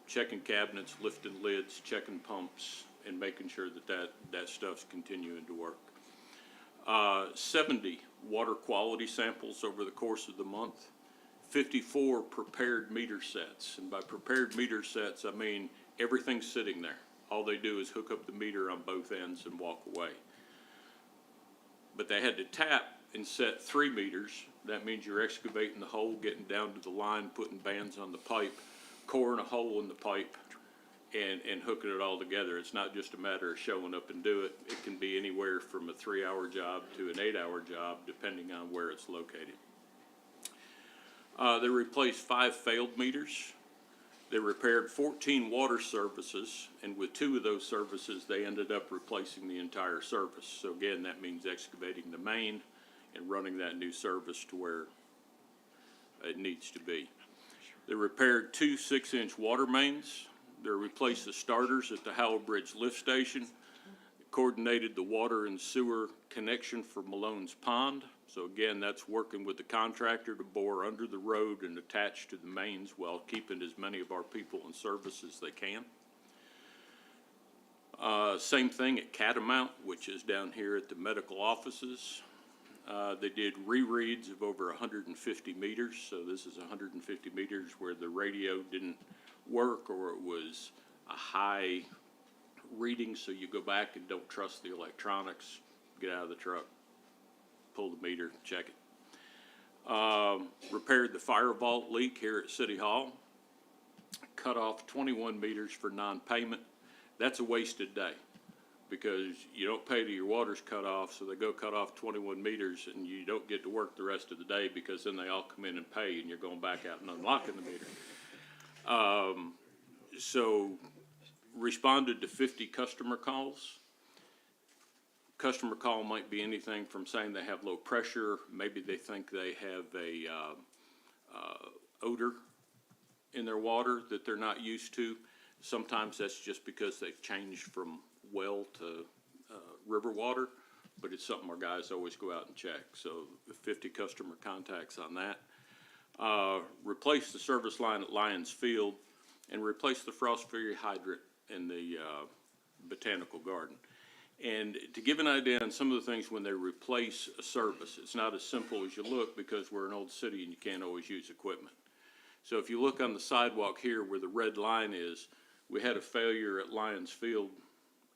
Checking cabinets, lifting lids, checking pumps, and making sure that stuff's continuing to work. 70 water quality samples over the course of the month. 54 prepared meter sets. And by prepared meter sets, I mean everything's sitting there. All they do is hook up the meter on both ends and walk away. But they had to tap and set 3 meters. That means you're excavating the hole, getting down to the line, putting bands on the pipe, coring a hole in the pipe, and hooking it all together. It's not just a matter of showing up and do it. It can be anywhere from a 3-hour job to an 8-hour job, depending on where it's located. They replaced 5 failed meters. They repaired 14 water services, and with 2 of those services, they ended up replacing the entire service. So again, that means excavating the main and running that new service to where it needs to be. They repaired 2 6-inch water mains. They replaced the starters at the Howell Bridge lift station. Coordinated the water and sewer connection for Malone's Pond. So again, that's working with the contractor to bore under the road and attach to the mains while keeping as many of our people in service as they can. Same thing at Catamount, which is down here at the medical offices. They did rereads of over 150 meters. So this is 150 meters where the radio didn't work or it was a high reading. So you go back and don't trust the electronics, get out of the truck, pull the meter, check it. Repaired the fire vault leak here at City Hall. Cut off 21 meters for non-payment. That's a wasted day because you don't pay till your water's cut off, so they go cut off 21 meters and you don't get to work the rest of the day because then they all come in and pay and you're going back out and unlocking the meter. So responded to 50 customer calls. Customer call might be anything from saying they have low pressure, maybe they think they have a odor in their water that they're not used to. Sometimes that's just because they've changed from well to river water, but it's something our guys always go out and check. So 50 customer contacts on that. Replace the service line at Lions Field and replace the Frost Fury hydrant in the botanical garden. And to give an idea on some of the things when they replace a service, it's not as simple as you look because we're an old city and you can't always use equipment. So if you look on the sidewalk here where the red line is, we had a failure at Lions Field,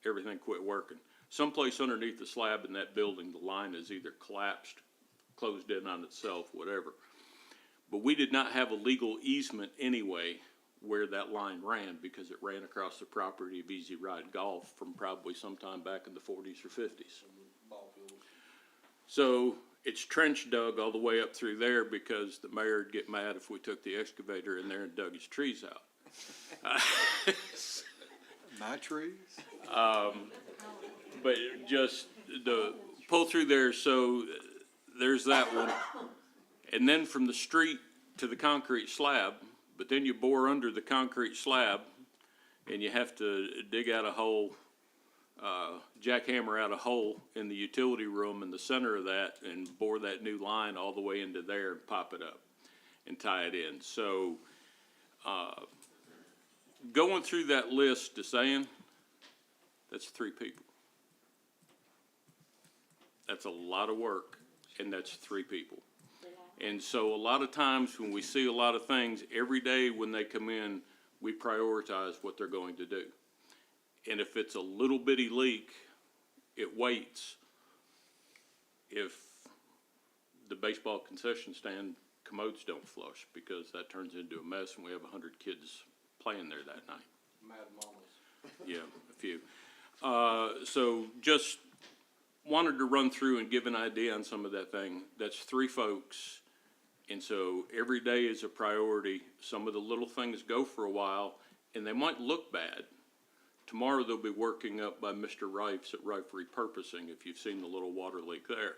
everything quit working. Someplace underneath the slab in that building, the line is either collapsed, closed in on itself, whatever. But we did not have a legal easement anyway where that line ran because it ran across the property of Easy Ride Golf from probably sometime back in the 40s or 50s. So it's trench dug all the way up through there because the mayor would get mad if we took the excavator in there and dug his trees out. My trees? But just the pull through there, so there's that one. And then from the street to the concrete slab, but then you bore under the concrete slab and you have to dig out a hole, jackhammer out a hole in the utility room in the center of that and bore that new line all the way into there and pop it up and tie it in. So, going through that list to saying, that's 3 people. That's a lot of work, and that's 3 people. And so a lot of times when we see a lot of things, every day when they come in, we prioritize what they're going to do. And if it's a little bitty leak, it waits. If the baseball concession stand commodes don't flush, because that turns into a mess and we have 100 kids playing there that night. Mad Mamas. Yeah, a few. So just wanted to run through and give an idea on some of that thing. That's 3 folks. And so every day is a priority. Some of the little things go for a while and they might look bad. Tomorrow they'll be working up by Mr. Rife's at Rife Repurposing. If you've seen the little water leak there,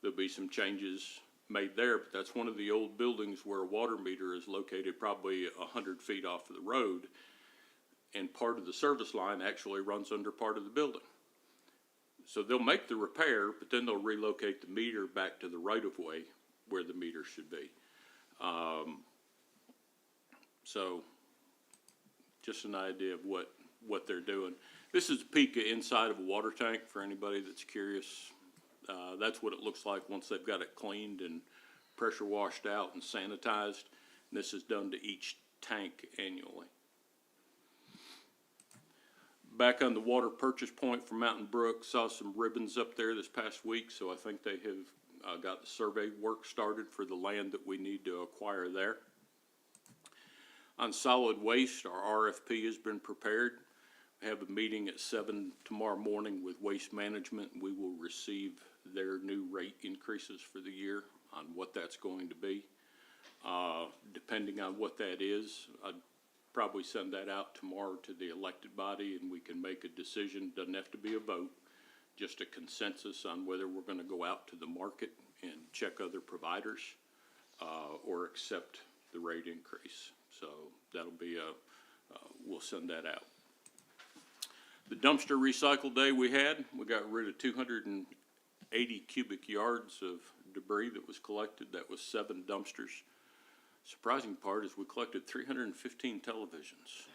there'll be some changes made there, but that's one of the old buildings where a water meter is located probably 100 feet off of the road. And part of the service line actually runs under part of the building. So they'll make the repair, but then they'll relocate the meter back to the right-of-way where the meter should be. So just an idea of what they're doing. This is a peek inside of a water tank for anybody that's curious. That's what it looks like once they've got it cleaned and pressure washed out and sanitized. And this is done to each tank annually. Back on the water purchase point for Mountain Brook, saw some ribbons up there this past week, so I think they have got the survey work started for the land that we need to acquire there. On solid waste, our RFP has been prepared. We have a meeting at 7 tomorrow morning with Waste Management, and we will receive their new rate increases for the year on what that's going to be. Depending on what that is, I'd probably send that out tomorrow to the elected body and we can make a decision. Doesn't have to be a vote, just a consensus on whether we're going to go out to the market and check other providers or accept the rate increase. So that'll be we'll send that out. The dumpster recycle day we got rid of 280 cubic yards of debris that was collected. That was 7 dumpsters. Surprising part is we collected 315 televisions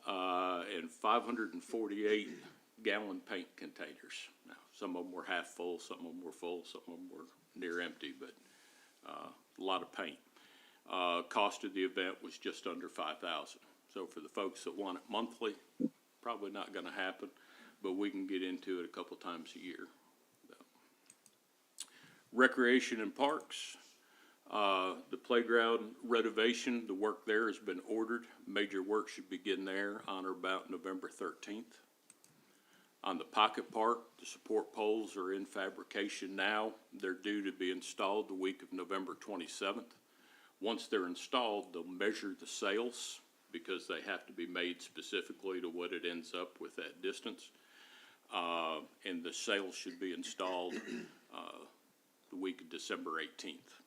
and 548 gallon paint containers. Now, some of them were half full, some of them were full, some of them were near empty, but a lot of paint. Cost of the event was just under $5,000. So for the folks that want it monthly, probably not going to happen, but we can get into it a couple times a year. Recreation and parks. The playground renovation, the work there has been ordered. Major work should begin there on or about November 13th. On the pocket park, the support poles are in fabrication now. They're due to be installed the week of November 27th. Once they're installed, they'll measure the sails because they have to be made specifically to what it ends up with that distance. And the sails should be installed the week of December 18th.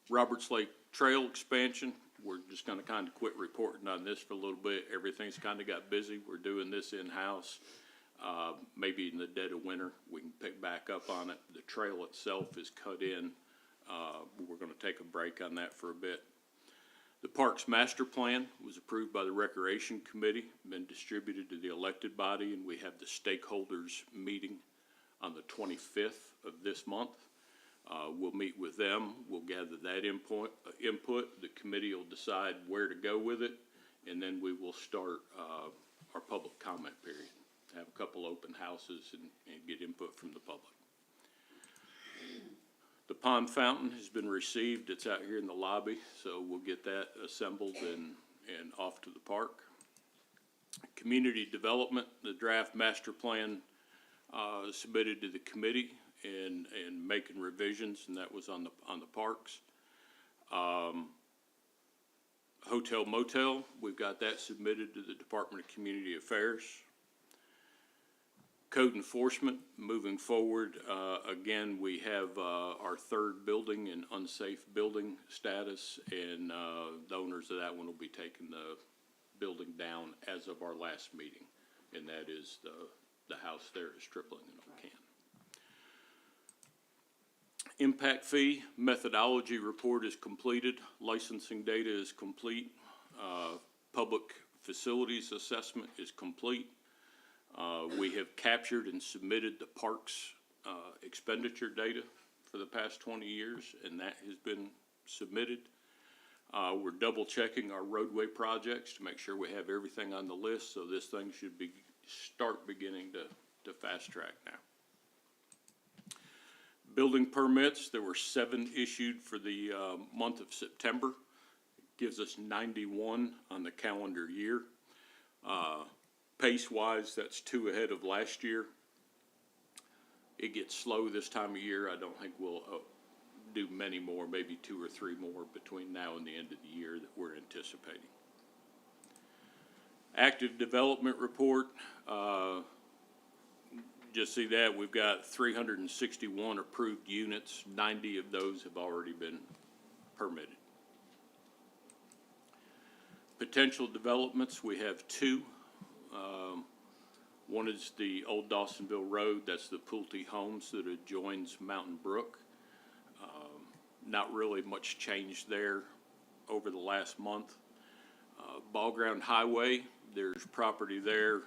Roberts Lake Trail expansion, we're just going to kind of quit reporting on this for a little bit. Everything's kind of got busy. We're doing this in-house. maybe in the dead of winter, we can pick back up on it. The trail itself is cut in. We're gonna take a break on that for a bit. The Parks Master Plan was approved by the Recreation Committee, been distributed to the elected body, and we have the stakeholders meeting on the 25th of this month. We'll meet with them, we'll gather that input, the committee will decide where to go with it, and then we will start our public comment period. Have a couple open houses and get input from the public. The pond fountain has been received, it's out here in the lobby, so we'll get that assembled and off to the park. Community development, the draft master plan submitted to the committee and making revisions, and that was on the parks. Hotel motel, we've got that submitted to the Department of Community Affairs. Code enforcement, moving forward, again, we have our third building in unsafe building status, and the owners of that one will be taking the building down as of our last meeting, and that is the house there at Stripling and O'Can. Impact fee methodology report is completed, licensing data is complete, public facilities assessment is complete. We have captured and submitted the parks expenditure data for the past 20 years, and that has been submitted. We're double checking our roadway projects to make sure we have everything on the list, so this thing should start beginning to fast track now. Building permits, there were 7 issued for the month of September. It gives us 91 on the calendar year. Pace-wise, that's 2 ahead of last year. It gets slow this time of year. I don't think we'll do many more, maybe 2 or 3 more between now and the end of the year that we're anticipating. Active development report, just see that we've got 361 approved units. 90 of those have already been permitted. Potential developments, we have 2. One is the Old Dawsonville Road, that's the Pulte Homes that adjoins Mountain Brook. Not really much change there over the last month. Ball Ground Highway, there's property there.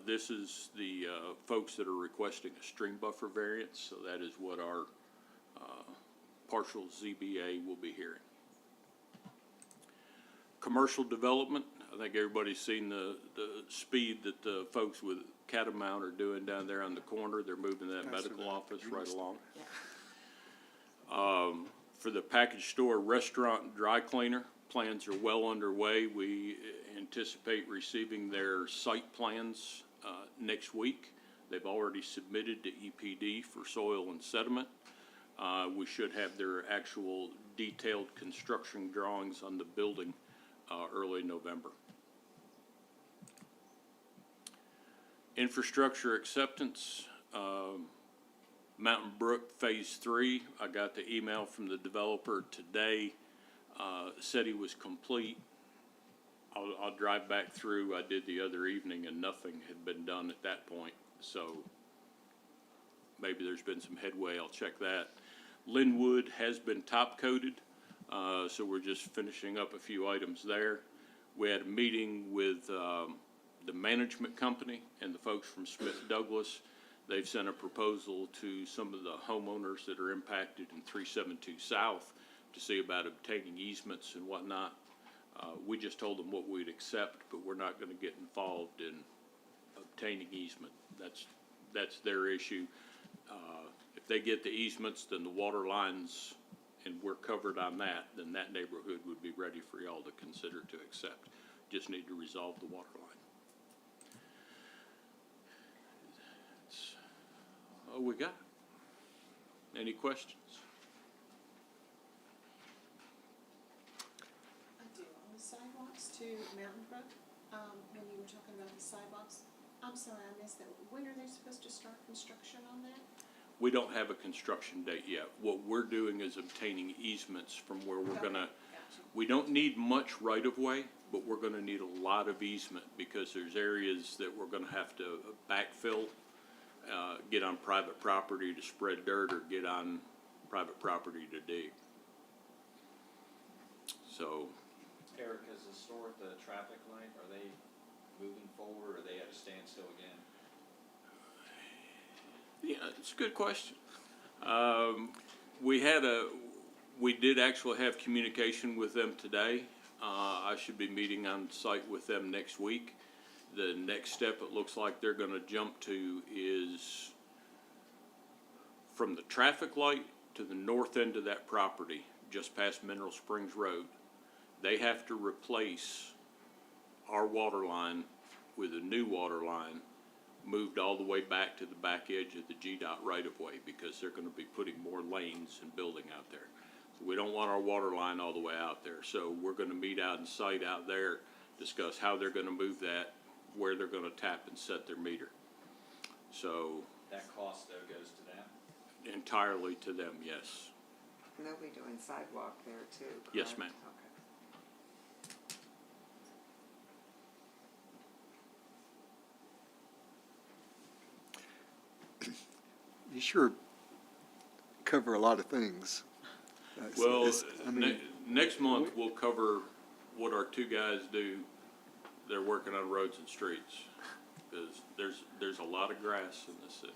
This is the folks that are requesting a stream buffer variance, so that is what our partial ZBA will be hearing. Commercial development, I think everybody's seen the speed that the folks with Catamount are doing down there on the corner. They're moving that medical office right along. For the package store, restaurant, and dry cleaner, plans are well underway. We anticipate receiving their site plans next week. They've already submitted to EPD for soil and sediment. We should have their actual detailed construction drawings on the building early November. Infrastructure acceptance, Mountain Brook Phase 3. I got the email from the developer today, said he was complete. I'll drive back through. I did the other evening and nothing had been done at that point, so maybe there's been some headway. I'll check that. Linwood has been top coated, so we're just finishing up a few items there. We had a meeting with the management company and the folks from Smith Douglas. They've sent a proposal to some of the homeowners that are impacted in 372 South to see about obtaining easements and whatnot. We just told them what we'd accept, but we're not going to get involved in obtaining easement. That's their issue. If they get the easements, then the water lines, and we're covered on that, then that neighborhood would be ready for y'all to consider to accept. Just need to resolve the water line. That's all we got. Any questions? I do, on the sidewalks to Mountain Brook, when you were talking about the sidewalks, I'm sorry, I missed that. When are they supposed to start construction on that? We don't have a construction date yet. What we're doing is obtaining easements from where we're gonna, We don't need much right-of-way, but we're gonna need a lot of easement, because there's areas that we're gonna have to backfill, get on private property to spread dirt, or get on private property to dig. So, Eric, is the store at the traffic light, are they moving forward, or are they at a standstill again? yeah, it's a good question. We did actually have communication with them today. I should be meeting on site with them next week. The next step it looks like they're gonna jump to is from the traffic light to the north end of that property, just past Mineral Springs Road. They have to replace our water line with a new water line moved all the way back to the back edge of the GDOT right-of-way, because they're gonna be putting more lanes and building out there. So we don't want our water line all the way out there, so we're gonna meet out in site out there, discuss how they're gonna move that, where they're gonna tap and set their meter. So, That cost though goes to them? entirely to them, yes. And they'll be doing sidewalk there too, correct? Yes, ma'am. Okay. You sure cover a lot of things. It's- Well, it's- I mean, next month, we'll cover what our two guys do. They're working on roads and streets, because there's a lot of grass in this city.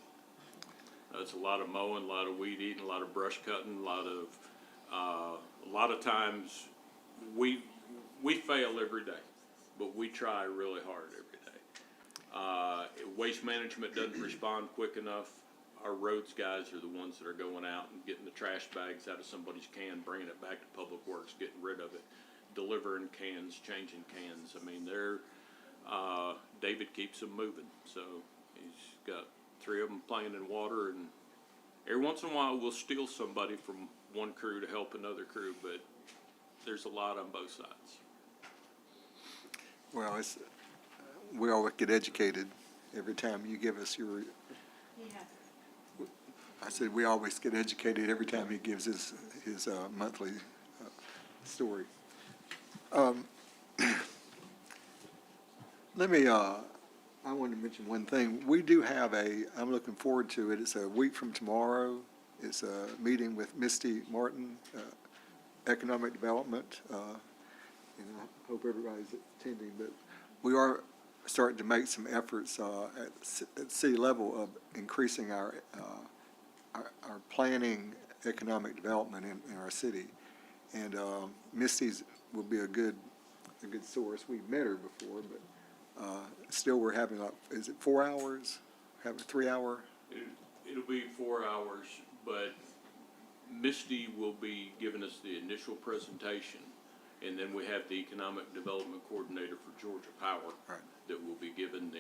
It's a lot of mowing, a lot of weed eating, a lot of brush cutting, a lot of times, we fail every day, but we try really hard every day. Waste management doesn't respond quick enough. Our roads guys are the ones that are going out and getting the trash bags out of somebody's can, bringing it back to Public Works, getting rid of it, delivering cans, changing cans. I mean, David keeps them moving, so he's got 3 of them playing in water, and every once in a while, we'll steal somebody from one crew to help another crew, but there's a lot on both sides. well, we all get educated every time you give us your, Yeah. I said, we always get educated every time he gives his monthly story. Let me, I wanted to mention one thing. We do have I'm looking forward to it. It's a week from tomorrow. It's a meeting with Misty Martin, Economic Development. And I hope everybody's attending, but we are starting to make some efforts at city level of increasing our planning economic development in our city. And Misty's will be a good source. We've met her before, but still we're having, is it 4 hours? Have a 3 hour? It'll be 4 hours, but Misty will be giving us the initial presentation, and then we have the Economic Development Coordinator for Georgia Power Right. that will be given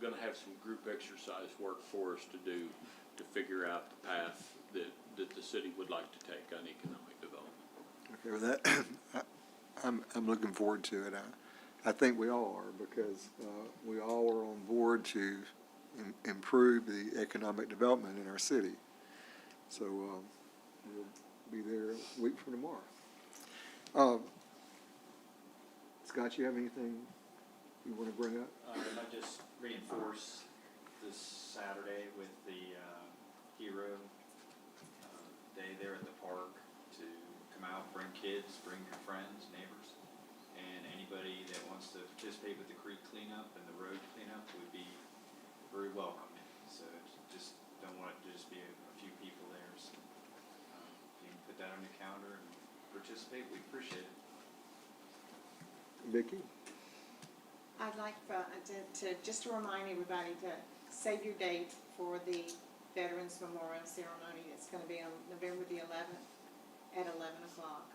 gonna have some group exercise work for us to do to figure out the path that the city would like to take on economic development. Okay, with that, I'm looking forward to it. I think we all are, because we all are on board to improve the economic development in our city. So we'll be there a week from tomorrow. Scott, you have anything you want to bring up? I just reinforce this Saturday with the Hero Day there at the park to come out, bring kids, bring your friends, neighbors, and anybody that wants to participate with the creek cleanup and the road cleanup would be very welcome. So just don't want it to just be a few people there. So if you can put that on your calendar and participate, we appreciate it. Vicki? I'd like just to remind everybody to save your date for the Veterans Memorial Ceremony. It's gonna be on November the 11th at 11 o'clock,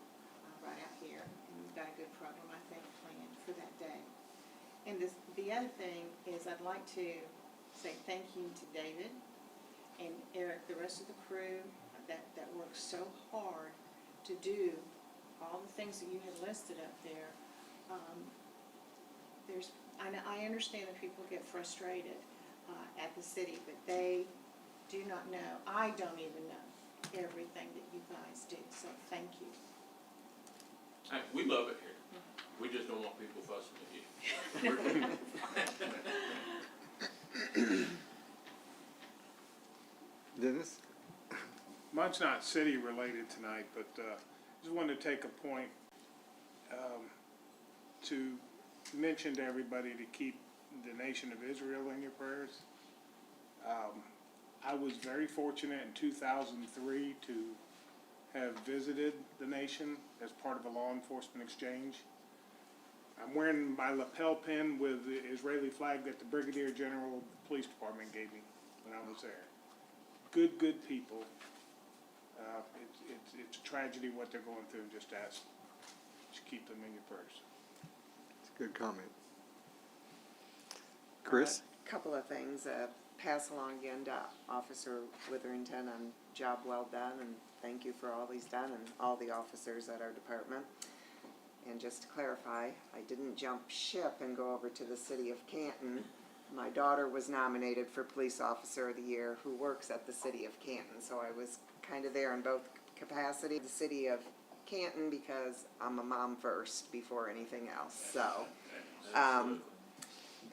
right out here. And we've got a good program, I think, planned for that day. And the other thing is I'd like to say thank you to David and Eric, the rest of the crew that worked so hard to do all the things that you had listed up there. I understand that people get frustrated at the city, but they do not know, I don't even know everything that you guys do, so thank you. We love it here. We just don't want people fussing at you. Dennis? Mine's not city related tonight, but just wanted to take a point to mention to everybody to keep the nation of Israel in your prayers. I was very fortunate in 2003 to have visited the nation as part of a law enforcement exchange. I'm wearing my lapel pin with the Israeli flag that the Brigadier General of the Police Department gave me when I was there. Good people. It's a tragedy what they're going through. Just ask to keep them in your prayers. It's a good comment. Chris? Couple of things, pass along again to Officer Witherington on job well done, and thank you for all he's done and all the officers at our department. And just to clarify, I didn't jump ship and go over to the city of Canton. My daughter was nominated for Police Officer of the Year who works at the city of Canton, so I was kind of there in both capacity. The city of Canton because I'm a mom first before anything else, so.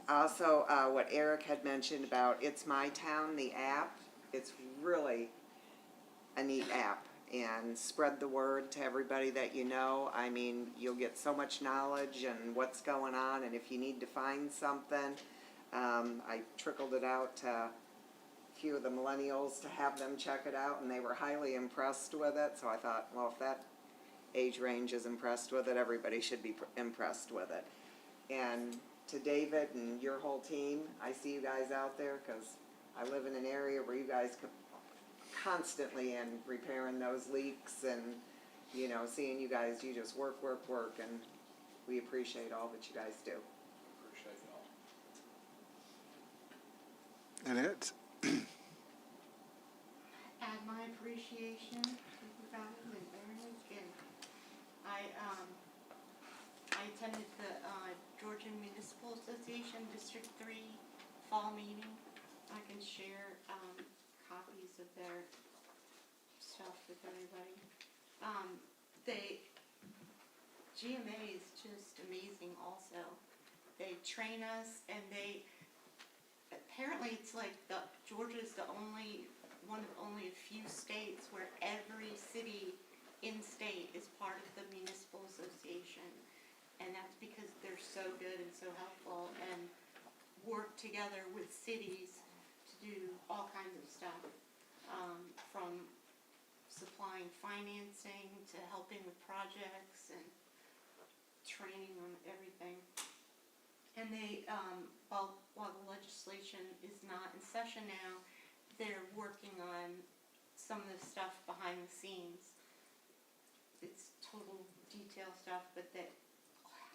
Also, what Eric had mentioned about It's My Town, the app, it's really a neat app. And spread the word to everybody that you know. I mean, you'll get so much knowledge and what's going on, and if you need to find something, I trickled it out to a few of the millennials to have them check it out, and they were highly impressed with it, so I thought, well, if that age range is impressed with it, everybody should be impressed with it. And to David and your whole team, I see you guys out there, because I live in an area where you guys could constantly in repairing those leaks and, you know, seeing you guys, you just work, and we appreciate all that you guys do. Appreciate it all. Annette? Add my appreciation to you guys and Aaron again. I attended the Georgia Municipal Association District 3 fall meeting. I can share copies of their stuff with everybody. GMA is just amazing also. They train us, and apparently it's like Georgia's one of only a few states where every city in state is part of the municipal association. And that's because they're so good and so helpful and work together with cities to do all kinds of stuff, from supplying financing to helping with projects and training on everything. And they, while the legislation is not in session now, they're working on some of the stuff behind the scenes. It's total detail stuff, but that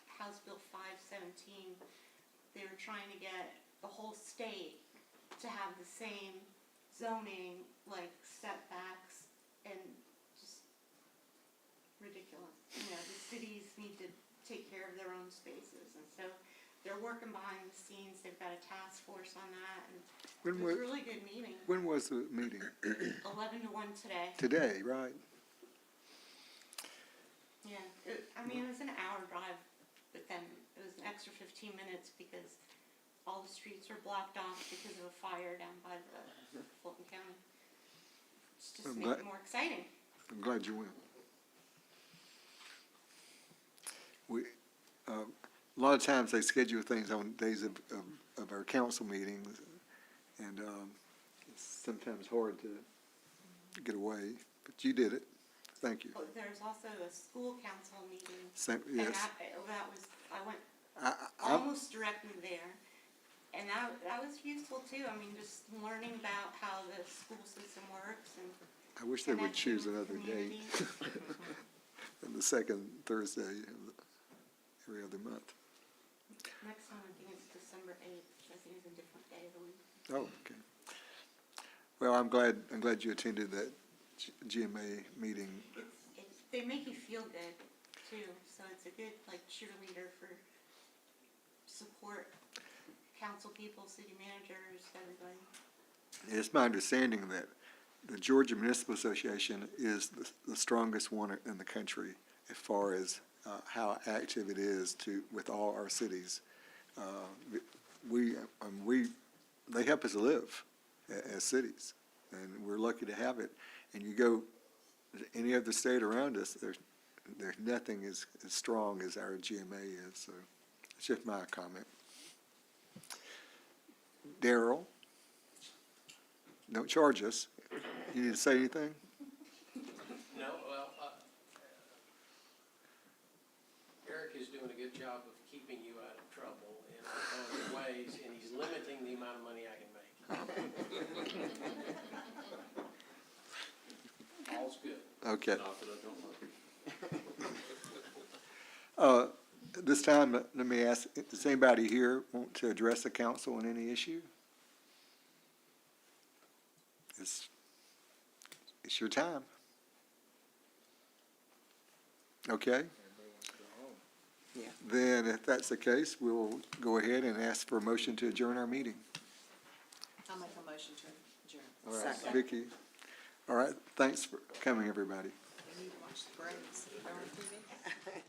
House Bill 517, they were trying to get the whole state to have the same zoning, like setbacks, and just ridiculous. You know, the cities need to take care of their own spaces, and so they're working behind the scenes. They've got a task force on that, and it was a really good meeting. When was the meeting? 11 to 1 today. Today, right? Yeah, it was an hour drive, but then it was an extra 15 minutes because all the streets are blocked off because of a fire down by the Fulton County. It's just I'm made glad- it more exciting. I'm glad you went. A lot of times they schedule things on days of our council meetings, and it's sometimes hard to get away, but you did it. Thank you. Oh, there's also a school council meeting. Yes. And I went I'm- almost directly there. And that was useful too. I mean, just learning about how the school system works and I wish they would connecting choose with another date communities. than the second Thursday of every other month. Next time I think it's December 8th, which I think is a different day of the week. Oh, okay. Well, I'm glad you attended that GMA meeting. They make you feel good too, so it's a good like cheerleader for support council people, city managers, everybody. It's my understanding that the Georgia Municipal Association is the strongest one in the country as far as how active it is with all our cities. They help us live as cities, and we're lucky to have it. And you go to any other state around us, there's nothing as strong as our GMA is, so it's just my comment. Daryl, don't charge us. You need to say anything? No, well, Eric is doing a good job of keeping you out of trouble in other ways, and he's limiting the amount of money I can make. All's good. Okay. Not that I don't like it. This time, let me ask, does anybody here want to address the council on any issue? It's your time. Okay? Yeah. Then if that's the case, we'll go ahead and ask for a motion to adjourn our meeting. I'll make a motion to adjourn. All right, Second. Vicki. All right, thanks for coming, everybody. We need to watch the Braves. They're on TV.